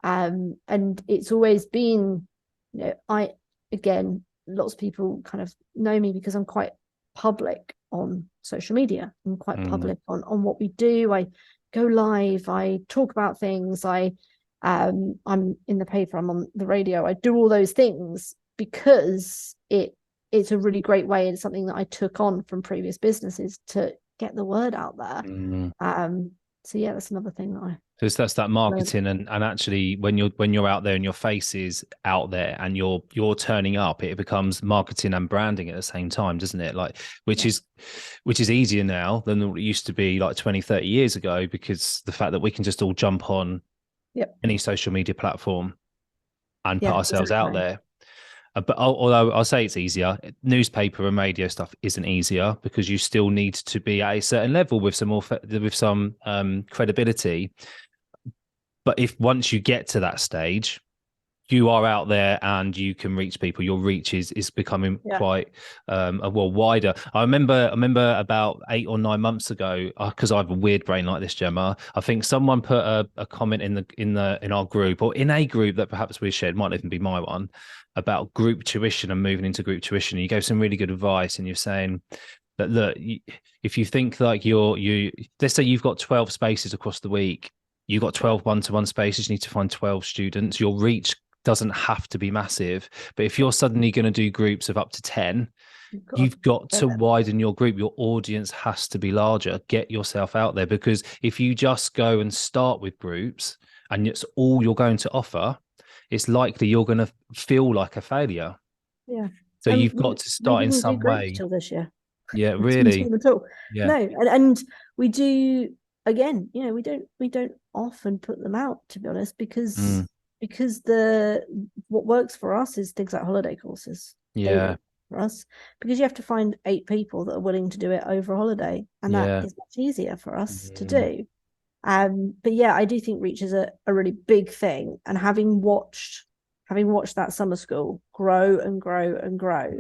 Speaker 2: And it's always been, lots of people kind of know me because I'm quite public on social media. I'm quite public on what we do. I go live, I talk about things, I'm in the paper, I'm on the radio, I do all those things because it's a really great way, and something that I took on from previous businesses to get the word out there. So yeah, that's another thing that
Speaker 1: that's that marketing, and actually when you're out there and your face is out there and you're turning up, it becomes marketing and branding at the same time, doesn't it? Like, which is easier now than it used to be like 20, 30 years ago, because the fact that we can just all jump on any social media platform and put ourselves out there. But although I'll say it's easier, newspaper and radio stuff isn't easier, because you still need to be at a certain level with some credibility. But if once you get to that stage, you are out there and you can reach people. Your reach is becoming quite wider. I remember about 8 or 9 months ago, because I have a weird brain like this, Gemma. I think someone put a comment in our group, or in a group that perhaps we shared, might even be my one, about group tuition and moving into group tuition. You gave some really good advice, and you're saying that, look, if you think like let's say you've got 12 spaces across the week, you've got 12 one-to-one spaces, you need to find 12 students. Your reach doesn't have to be massive, but if you're suddenly going to do groups of up to 10, you've got to widen your group. Your audience has to be larger. Get yourself out there, because if you just go and start with groups and it's all you're going to offer, it's likely you're going to feel like a failure.
Speaker 2: Yeah.
Speaker 1: So you've got to start in some way.
Speaker 2: Till this year.
Speaker 1: Yeah, really.
Speaker 2: At all. Yeah. No, and we do, again, we don't often put them out, to be honest, because what works for us is things like holiday courses.
Speaker 1: Yeah.
Speaker 2: For us, because you have to find 8 people that are willing to do it over a holiday, and that is much easier for us to do. But yeah, I do think reach is a really big thing, and having watched that summer school grow and grow and grow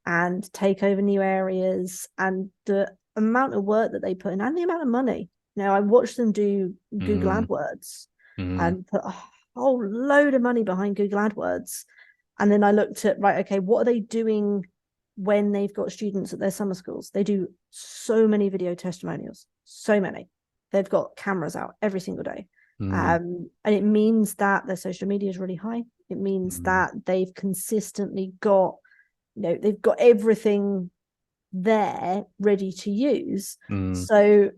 Speaker 2: and take over new areas, and the amount of work that they put in and the amount of money. I watched them do Google AdWords and put a whole load of money behind Google AdWords. And then I looked at, right, okay, what are they doing when they've got students at their summer schools? They do so many video testimonials, so many. They've got cameras out every single day. And it means that their social media is really high. It means that they've consistently got, they've got everything there ready to use. So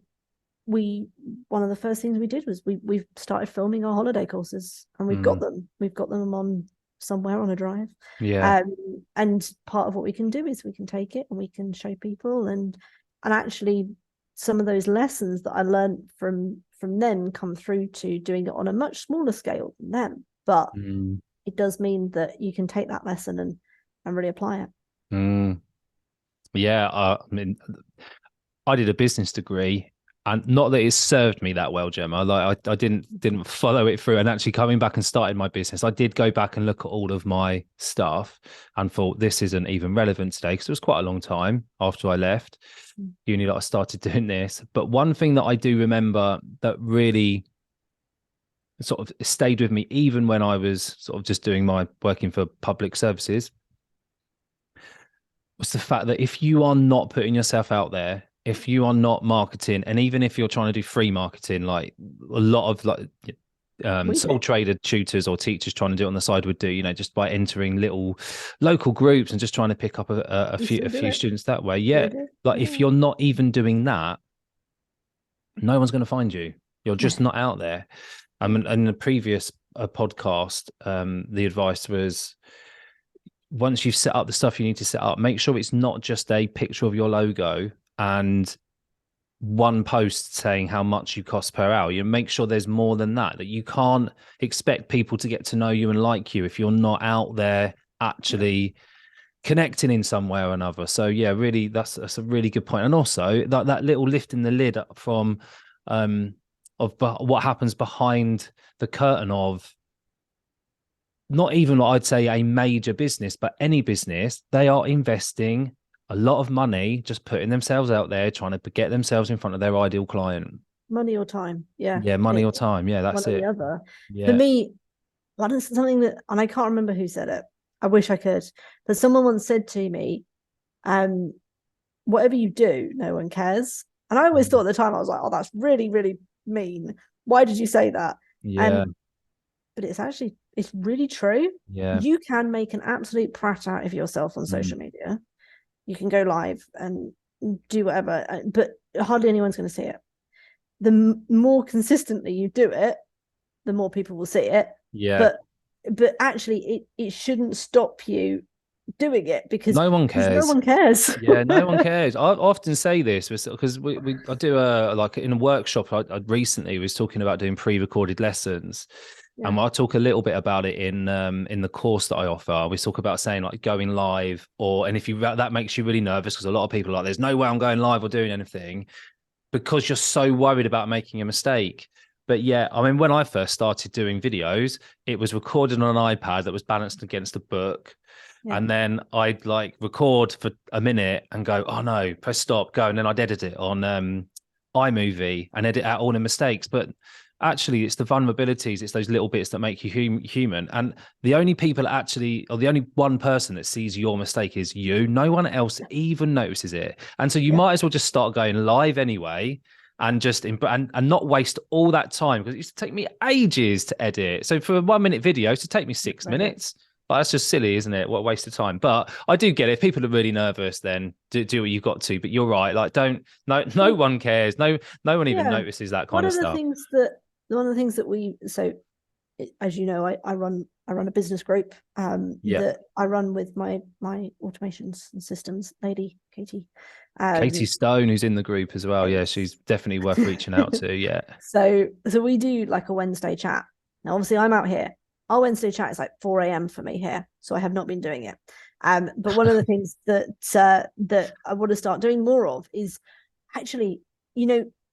Speaker 2: one of the first things we did was we started filming our holiday courses, and we've got them on somewhere on a drive. And part of what we can do is we can take it and we can show people, and actually some of those lessons that I learned from them come through to doing it on a much smaller scale than them, but it does mean that you can take that lesson and really apply it.
Speaker 1: I mean, I did a business degree, and not that it served me that well, Gemma. Like I didn't follow it through, and actually coming back and starting my business, I did go back and look at all of my stuff and thought this isn't even relevant today, because it was quite a long time after I left uni that I started doing this. But one thing that I do remember that really sort of stayed with me, even when I was sort of just doing my working for public services, was the fact that if you are not putting yourself out there, if you are not marketing, and even if you're trying to do free marketing, like a lot of sole trader tutors or teachers trying to do it on the side would do, just by entering little local groups and just trying to pick up a few students that way. If you're not even doing that, no one's going to find you. You're just not out there. In the previous podcast, the advice was, once you've set up the stuff you need to set up, make sure it's not just a picture of your logo and one post saying how much you cost per hour. You make sure there's more than that you can't expect people to get to know you and like you if you're not out there actually connecting in some way or another. So yeah, really, that's a really good point. And also that little lifting the lid from of what happens behind the curtain of not even what I'd say a major business, but any business. They are investing a lot of money, just putting themselves out there, trying to get themselves in front of their ideal client.
Speaker 2: Money or time. Yeah.
Speaker 1: Yeah. Money or time. Yeah. That's
Speaker 2: one
Speaker 1: it.
Speaker 2: Or the other.
Speaker 1: Yeah.
Speaker 2: For me, something that, and I can't remember who said it. I wish I could, but someone once said to me, whatever you do, no one cares. And I always thought at the time, I was like, oh, that's really, really mean. Why did you say that?
Speaker 1: Yeah.
Speaker 2: But it's really true.
Speaker 1: Yeah.
Speaker 2: You can make an absolute prat out of yourself on social media. You can go live and do whatever, but hardly anyone's going to see it. The more consistently you do it, the more people will see it.
Speaker 1: Yeah.
Speaker 2: But actually, it shouldn't stop you doing it, because
Speaker 1: no one cares.
Speaker 2: No one cares.
Speaker 1: Yeah, no one cares. I often say this because I do in a workshop. I recently was talking about doing pre-recorded lessons. Yeah. And I'll talk a little bit about it in the course that I offer. We talk about saying like going live, and if that makes you really nervous, because a lot of people are like, there's no way I'm going live or doing anything, because you're so worried about making a mistake. But yeah, I mean, when I first started doing videos, it was recorded on an iPad that was balanced against a book.
Speaker 2: Yeah.
Speaker 1: And then I'd like record for a minute and go, oh no, press stop, go. And then I'd edit it on iMovie and edit out all the mistakes. But actually, it's the vulnerabilities, it's those little bits that make you human. And the only people actually, or the only one person that sees your mistake is you. No one else even notices it. And so you might as well just start going live anyway and just and not waste all that time, because it used to take me ages to edit. So for a 1 minute video, to take me 6 minutes. But that's just silly, isn't it? What a waste of time. But I do get it. If people are really nervous, then do what you've got to. But you're right. Like, no one cares. No one even notices that kind of stuff.
Speaker 2: One of the things that as you know, I run a business group that I run with my automations and systems lady, Katie.
Speaker 1: Katie Stone, who's in the group as well. Yeah, she's definitely worth reaching out to. Yeah.
Speaker 2: So we do like a Wednesday chat. Now, obviously, I'm out here. Our Wednesday chat is like 4 a.m. for me here, so I have not been doing it. But one of the things that I want to start doing more of is actually,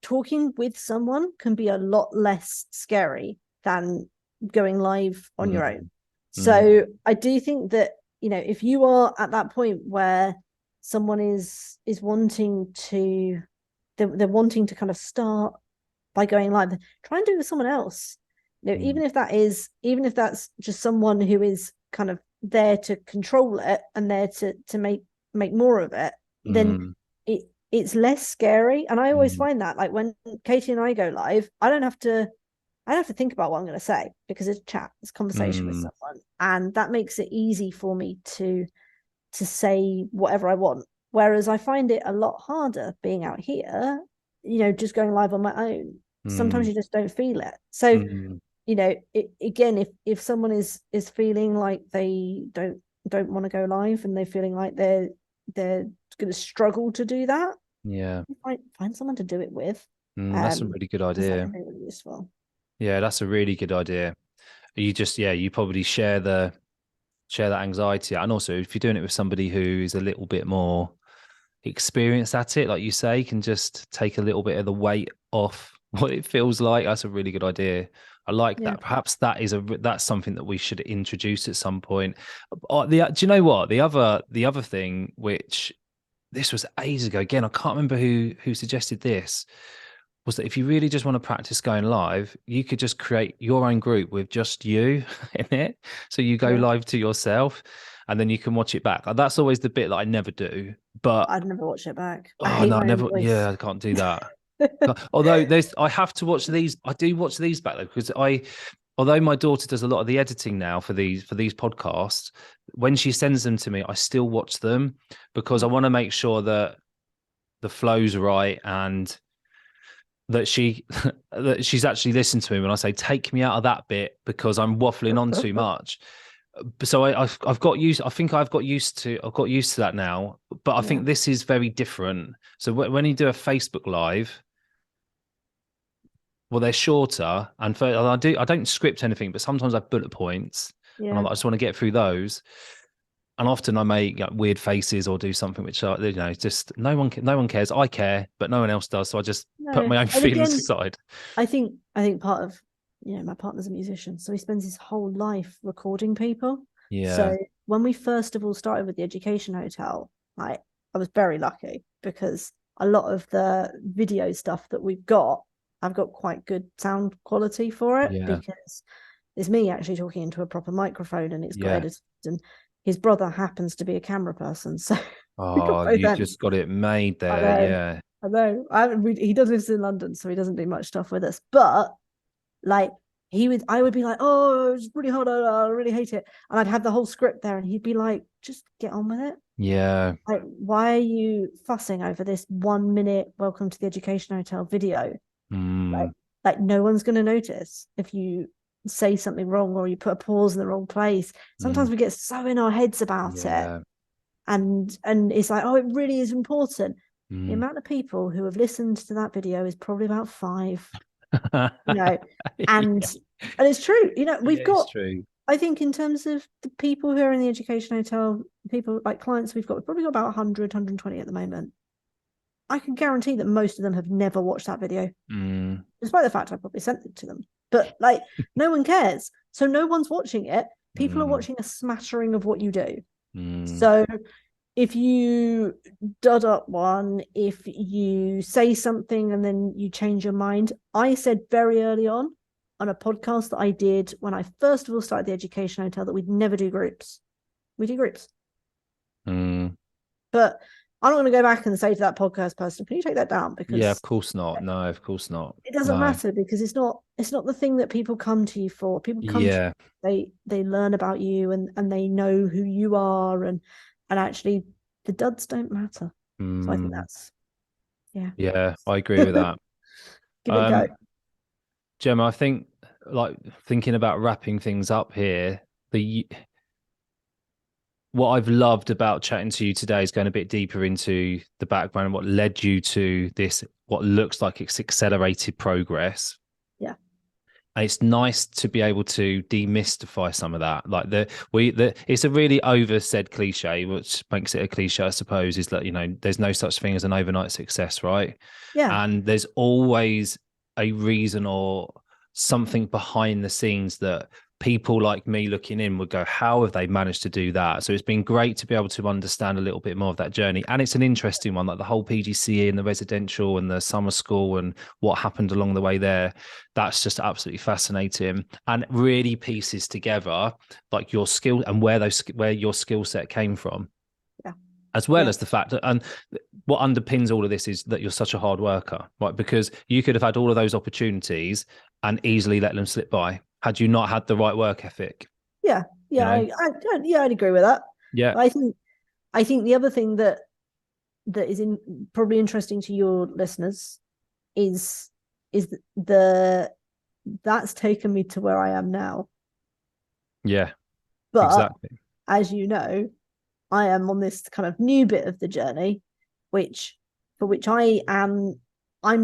Speaker 2: talking with someone can be a lot less scary than going live on your own. So I do think that, if you are at that point where someone is wanting to, they're wanting to kind of start by going live, try and do it with someone else. Even if that's just someone who is kind of there to control it and there to make more of it, then it's less scary. And I always find that, like, when Katie and I go live, I don't have to think about what I'm going to say, because it's chat, it's conversation with someone, and that makes it easy for me to say whatever I want. Whereas I find it a lot harder being out here, just going live on my own. Sometimes you just don't feel it. So again, if someone is feeling like they don't want to go live, and they're feeling like they're going to struggle to do that, find someone to do it with.
Speaker 1: That's a really good idea.
Speaker 2: That can be really useful.
Speaker 1: Yeah, that's a really good idea. You probably share that anxiety, and also if you're doing it with somebody who is a little bit more experienced at it, like you say, can just take a little bit of the weight off what it feels like. That's a really good idea. I like that. Perhaps that's something that we should introduce at some point. Do you know what? The other thing, which this was ages ago, again, I can't remember who suggested this, was that if you really just want to practice going live, you could just create your own group with just you in it. So you go live to yourself and then you can watch it back. That's always the bit that I never do. But
Speaker 2: I'd never watch it back.
Speaker 1: I never. Yeah, I can't do that. Although I have to watch these. I do watch these back though, because although my daughter does a lot of the editing now for these podcasts, when she sends them to me, I still watch them, because I want to make sure that the flow's right, and that she's actually listened to me when I say, take me out of that bit because I'm waffling on too much. So I've got used. I think I've got used to that now. But I think this is very different. So when you do a Facebook Live, well, they're shorter, and I don't script anything, but sometimes I have bullet points, and I just want to get through those. And often I make weird faces or do something which just no one cares. I care, but no one else does. So I just put my own feelings aside.
Speaker 2: I think part of my partner's a musician, so he spends his whole life recording people.
Speaker 1: Yeah.
Speaker 2: So when we first of all started with the Education Hotel, I was very lucky, because a lot of the video stuff that we've got, I've got quite good sound quality for it, because it's me actually talking into a proper microphone, and it's got edited, and his brother happens to be a camera person, so
Speaker 1: you just got it made there.
Speaker 2: I know. He does live in London, so he doesn't do much stuff with us, but like I would be like, oh, it's really hard, I really hate it, and I'd have the whole script there, and he'd be like, just get on with it. Like, why are you fussing over this 1 minute welcome to the Education Hotel video? Like no one's going to notice if you say something wrong, or you put a pause in the wrong place. Sometimes we get so in our heads about it, and it's like, oh, it really is important. The amount of people who have listened to that video is probably about 5. And it's true. We've got, I think, in terms of the people who are in the Education Hotel, people like clients we've probably got about 100, 120 at the moment. I can guarantee that most of them have never watched that video. despite the fact I probably sent it to them. But like, no one cares. So no one's watching it. People are watching a smattering of what you do. So if you dud up one, if you say something and then you change your mind, I said very early on a podcast that I did when I first of all started the education hotel that we'd never do groups. We do groups. But I'm not going to go back and say to that podcast person, can you take that down? Because
Speaker 1: yeah, of course not. No, of course not.
Speaker 2: It doesn't matter, because it's not the thing that people come to you for. People come to you, they learn about you and they know who you are, and actually the duds don't matter. So I think that's
Speaker 1: yeah, I agree with that.
Speaker 2: Give it a go.
Speaker 1: Gemma, I think, like, thinking about wrapping things up here, what I've loved about chatting to you today is going a bit deeper into the background and what led you to this, what looks like it's accelerated progress.
Speaker 2: Yeah.
Speaker 1: And it's nice to be able to demystify some of that. Like it's a really oversaid cliche, which makes it a cliche, I suppose, is that, you know, there's no such thing as an overnight success, right?
Speaker 2: Yeah.
Speaker 1: And there's always a reason or something behind the scenes that people like me looking in would go, how have they managed to do that? So it's been great to be able to understand a little bit more of that journey. And it's an interesting one, like the whole PGCE and the residential and the summer school and what happened along the way there. That's just absolutely fascinating, and really pieces together like your skill and where your skill set came from.
Speaker 2: Yeah.
Speaker 1: As well as the fact that, and what underpins all of this is that you're such a hard worker, right? Because you could have had all of those opportunities and easily let them slip by had you not had the right work ethic.
Speaker 2: Yeah, yeah, you know? I'd agree with that.
Speaker 1: Yeah,
Speaker 2: I think the other thing that is probably interesting to your listeners is that's taken me to where I am now.
Speaker 1: Yeah,
Speaker 2: but
Speaker 1: exactly.
Speaker 2: As you know, I am on this kind of new bit of the journey, for which I'm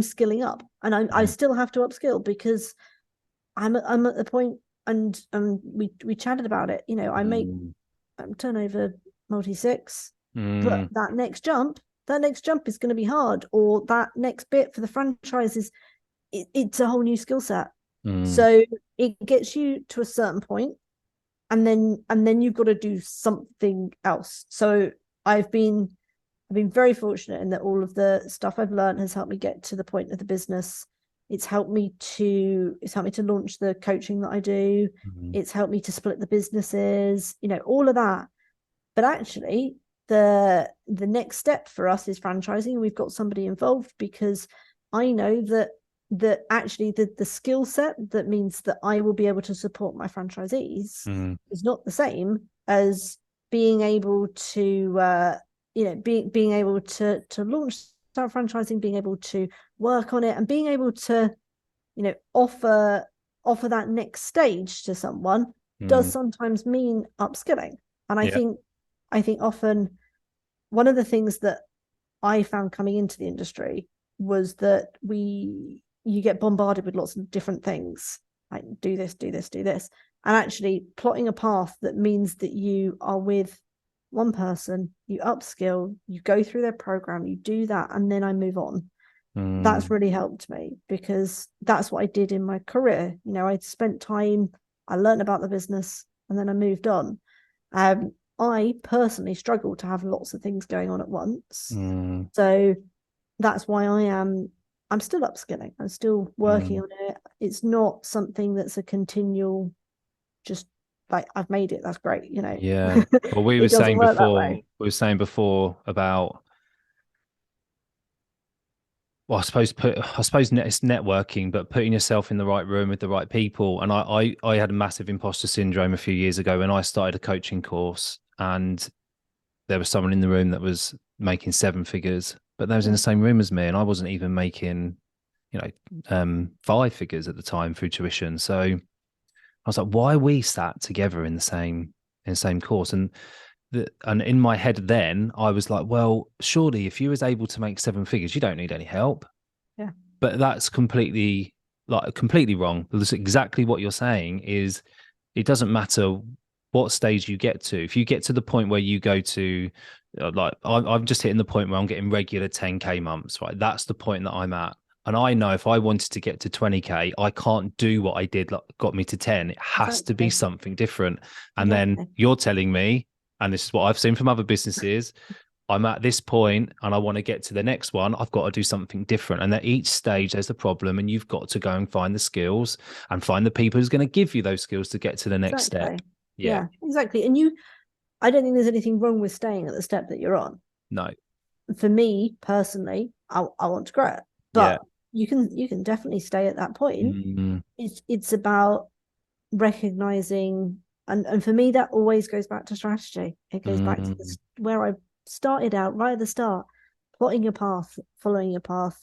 Speaker 2: skilling up, and I still have to upskill, because I'm at the point, and we chatted about it. You know, I make turnover multi-6, but that next jump is going to be hard, or that next bit for the franchises, it's a whole new skill set. So it gets you to a certain point, and then you've got to do something else. So I've been very fortunate in that all of the stuff I've learned has helped me get to the point of the business. It's helped me to launch the coaching that I do. It's helped me to split the businesses, you know, all of that. But actually, the next step for us is franchising. We've got somebody involved, because I know that actually the skill set that means that I will be able to support my franchisees is not the same as being able to being able to launch start franchising, being able to work on it, and being able to, you know, offer that next stage to someone does sometimes mean upskilling. And I think often one of the things that I found coming into the industry was that you get bombarded with lots of different things, like do this, and actually plotting a path that means that you are with one person, you upskill, you go through their program, you do that, and then I move on. That's really helped me, because that's what I did in my career. You know, I'd spent time, I learned about the business, and then I moved on. I personally struggle to have lots of things going on at once. So that's why I'm still upskilling. I'm still working on it. It's not something that's a continual, just like, I've made it, that's great, you know.
Speaker 1: Yeah. Well, we were saying before about, well, I suppose it's networking, but putting yourself in the right room with the right people. And I had a massive imposter syndrome a few years ago when I started a coaching course, and there was someone in the room that was making 7 figures, but they was in the same room as me, and I wasn't even making, you know, 5 figures at the time through tuition. So I was like, why are we sat together in the same course? And in my head then, I was like, well, surely if you was able to make 7 figures, you don't need any help.
Speaker 2: Yeah.
Speaker 1: But that's completely wrong. That's exactly what you're saying. Is it doesn't matter what stage you get to. If you get to the point where you go to, like, I'm just hitting the point where I'm getting regular 10K months, right? That's the point that I'm at. And I know if I wanted to get to 20K, I can't do what I did, like got me to 10. It has to be
Speaker 2: Exactly.
Speaker 1: something different. And then
Speaker 2: Exactly.
Speaker 1: you're telling me, and this is what I've seen from other businesses, I'm at this point and I want to get to the next one. I've got to do something different. And at each stage, there's a problem, and you've got to go and find the skills and find the people who's going to give you those skills to get to the next step.
Speaker 2: Exactly.
Speaker 1: Yeah.
Speaker 2: Yeah, exactly. And I don't think there's anything wrong with staying at the step that you're on.
Speaker 1: No.
Speaker 2: For me personally, I want to grow it,
Speaker 1: Yeah.
Speaker 2: but you can definitely stay at that point.
Speaker 1: Mm,
Speaker 2: It's about recognizing, and for me that always goes back to strategy. It goes back to
Speaker 1: mm,
Speaker 2: where I started out right at the start, plotting your path, following your path,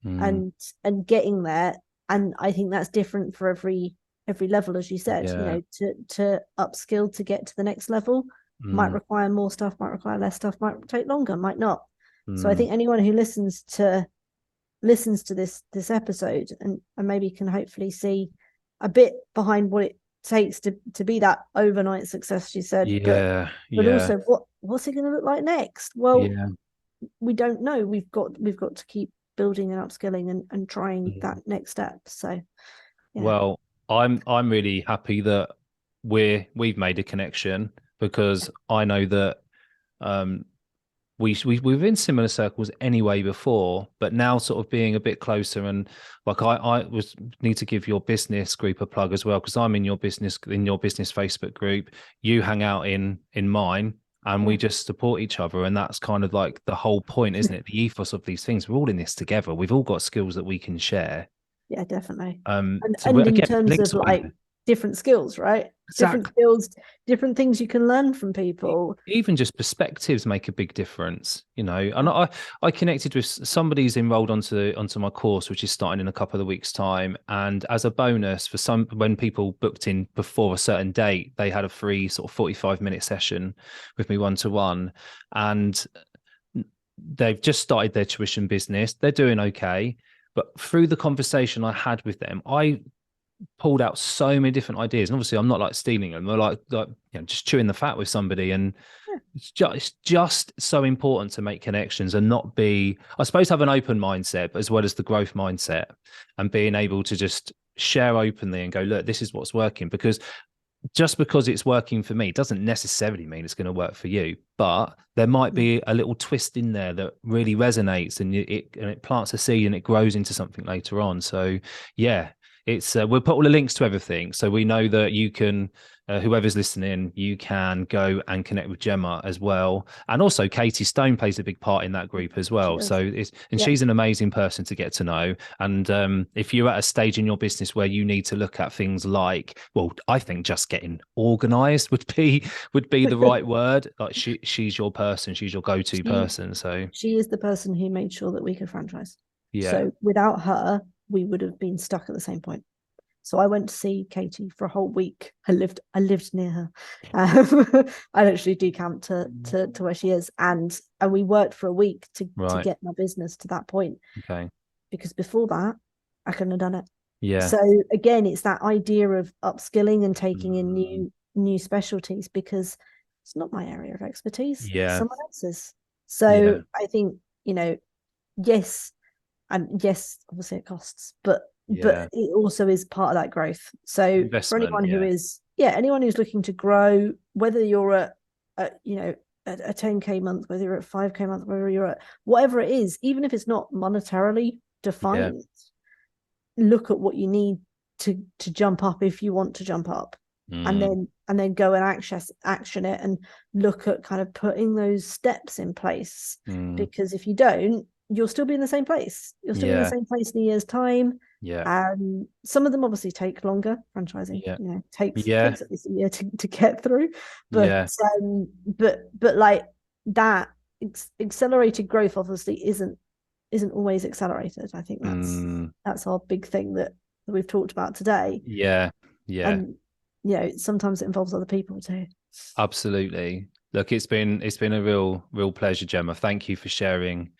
Speaker 1: mm,
Speaker 2: and getting there. And I think that's different for every level, as you said. You
Speaker 1: yeah.
Speaker 2: know, to upskill to get to the next level might
Speaker 1: Mm,
Speaker 2: require more stuff, might require less stuff, might take longer, might not. So I
Speaker 1: mm,
Speaker 2: think anyone who listens to this episode and maybe can hopefully see a bit behind what it takes to be that overnight success you said,
Speaker 1: yeah.
Speaker 2: but
Speaker 1: Yeah.
Speaker 2: also what's it going to look like next? Well,
Speaker 1: Yeah.
Speaker 2: we don't know. We've got to keep building and upskilling and trying that
Speaker 1: Mm.
Speaker 2: next step. So yeah.
Speaker 1: Well, I'm really happy that we've made a connection, because I know that um we've in similar circles anyway before, but now sort of being a bit closer. And like I was need to give your business group a plug as well, because I'm in your business Facebook group. You hang out in mine, and
Speaker 2: Yeah.
Speaker 1: we just support each other. And that's kind of like the whole point, isn't it? The ethos of these things. We're all in this together. We've all got skills that we can share.
Speaker 2: Yeah, definitely.
Speaker 1: So
Speaker 2: And in
Speaker 1: again,
Speaker 2: terms
Speaker 1: links
Speaker 2: of
Speaker 1: will be
Speaker 2: like
Speaker 1: there.
Speaker 2: different skills, right? Different
Speaker 1: Exactly.
Speaker 2: skills, different things you can learn from people.
Speaker 1: Even just perspectives make a big difference, you know. And I connected with somebody's enrolled onto my course, which is starting in a couple of weeks' time. And as a bonus for some, when people booked in before a certain date, they had a free sort of 45-minute session with me one to one. And they've just started their tuition business. They're doing okay. But through the conversation I had with them, I pulled out so many different ideas. And obviously, I'm not like stealing them. They're like just chewing the fat with somebody. And
Speaker 2: Yeah.
Speaker 1: it's just so important to make connections and not be, I suppose, have an open mindset as well as the growth mindset, and being able to just share openly and go, look, this is what's working. Because just because it's working for me doesn't necessarily mean it's going to work for you, but there might
Speaker 2: Yeah.
Speaker 1: be a little twist in there that really resonates, and it plants a seed and it grows into something later on. So yeah, it's we'll put all the links to everything, so we know that you can, whoever's listening, you can go and connect with Gemma as well. And also Katie Stone plays a big part in that group as
Speaker 2: She
Speaker 1: well. So
Speaker 2: does. Yeah.
Speaker 1: she's an amazing person to get to know. And if you're at a stage in your business where you need to look at things like, well, I think just getting organized would be the right word. Like she's your person, she's your go-to
Speaker 2: she
Speaker 1: person. So
Speaker 2: she is the person who made sure that we could franchise.
Speaker 1: yeah.
Speaker 2: So without her, we would have been stuck at the same point. So I went to see Katie for a whole week. I lived near her. I literally decamped to where she is, and we worked for a week to
Speaker 1: Right.
Speaker 2: get my business to that point.
Speaker 1: Okay.
Speaker 2: Because before that, I couldn't have done it.
Speaker 1: Yeah.
Speaker 2: So again, it's that idea of upskilling and taking in
Speaker 1: Mm,
Speaker 2: new specialties, because it's not my area of expertise, it's
Speaker 1: yeah.
Speaker 2: someone else's. So
Speaker 1: Yeah.
Speaker 2: I think, yes, and yes, obviously it costs, but
Speaker 1: Yeah.
Speaker 2: it also is part of that growth. So for
Speaker 1: Investment.
Speaker 2: anyone
Speaker 1: Yeah.
Speaker 2: anyone who's looking to grow, whether you're at a 10K month, whether you're at 5K month, whether you're at whatever it is, even if it's not monetarily
Speaker 1: Yeah.
Speaker 2: defined, look at what you need to jump up if you want to jump up, and
Speaker 1: Mm,
Speaker 2: then go and action it, and look at kind of putting those steps in place.
Speaker 1: mm,
Speaker 2: Because if you don't, you'll still be in the same place. You'll still be in the
Speaker 1: yeah.
Speaker 2: same place in a year's time.
Speaker 1: Yeah.
Speaker 2: Some of them obviously take longer. Franchising,
Speaker 1: Yeah. Yeah.
Speaker 2: takes at least a year to get through, but
Speaker 1: Yeah.
Speaker 2: but like that accelerated growth obviously isn't always accelerated. I think
Speaker 1: Mm,
Speaker 2: that's our big thing that we've talked about today.
Speaker 1: yeah. Yeah.
Speaker 2: And sometimes it involves other people too.
Speaker 1: Absolutely. Look, it's been a real pleasure, Gemma. Thank you for sharing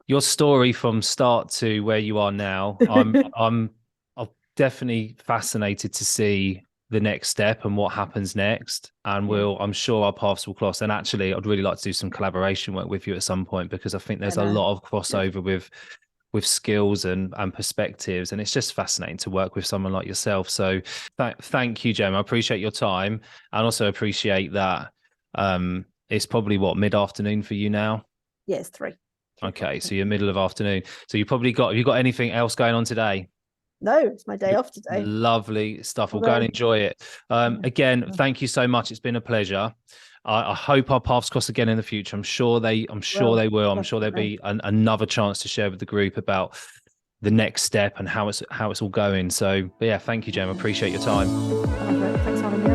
Speaker 1: your story from start to where you are now. I'm definitely fascinated to see the next step and what happens next. And
Speaker 2: Yeah,
Speaker 1: I'm sure our paths will cross. And actually, I'd really like to do some collaboration work with you at some point, because I think
Speaker 2: yeah,
Speaker 1: there's a
Speaker 2: no,
Speaker 1: lot of
Speaker 2: good.
Speaker 1: crossover with with skills and perspectives, and it's just fascinating to work with someone like yourself. So thank you, Gemma. I appreciate your time, and also appreciate that it's probably what, mid-afternoon for you now.
Speaker 2: Yeah, it's 3.
Speaker 1: Okay, so you're middle of afternoon, so you probably got, have you got anything else going on today?
Speaker 2: No, it's my day off today.
Speaker 1: Lovely stuff. We'll go and enjoy it. Again, thank you so much. It's been a pleasure. I hope our paths cross again in the future. I'm sure they will. I'm sure there'll be another chance to share with the group about the next step and how it's all going. So, but yeah, thank you, Gemma. Appreciate your time.
Speaker 2: Thanks for having me.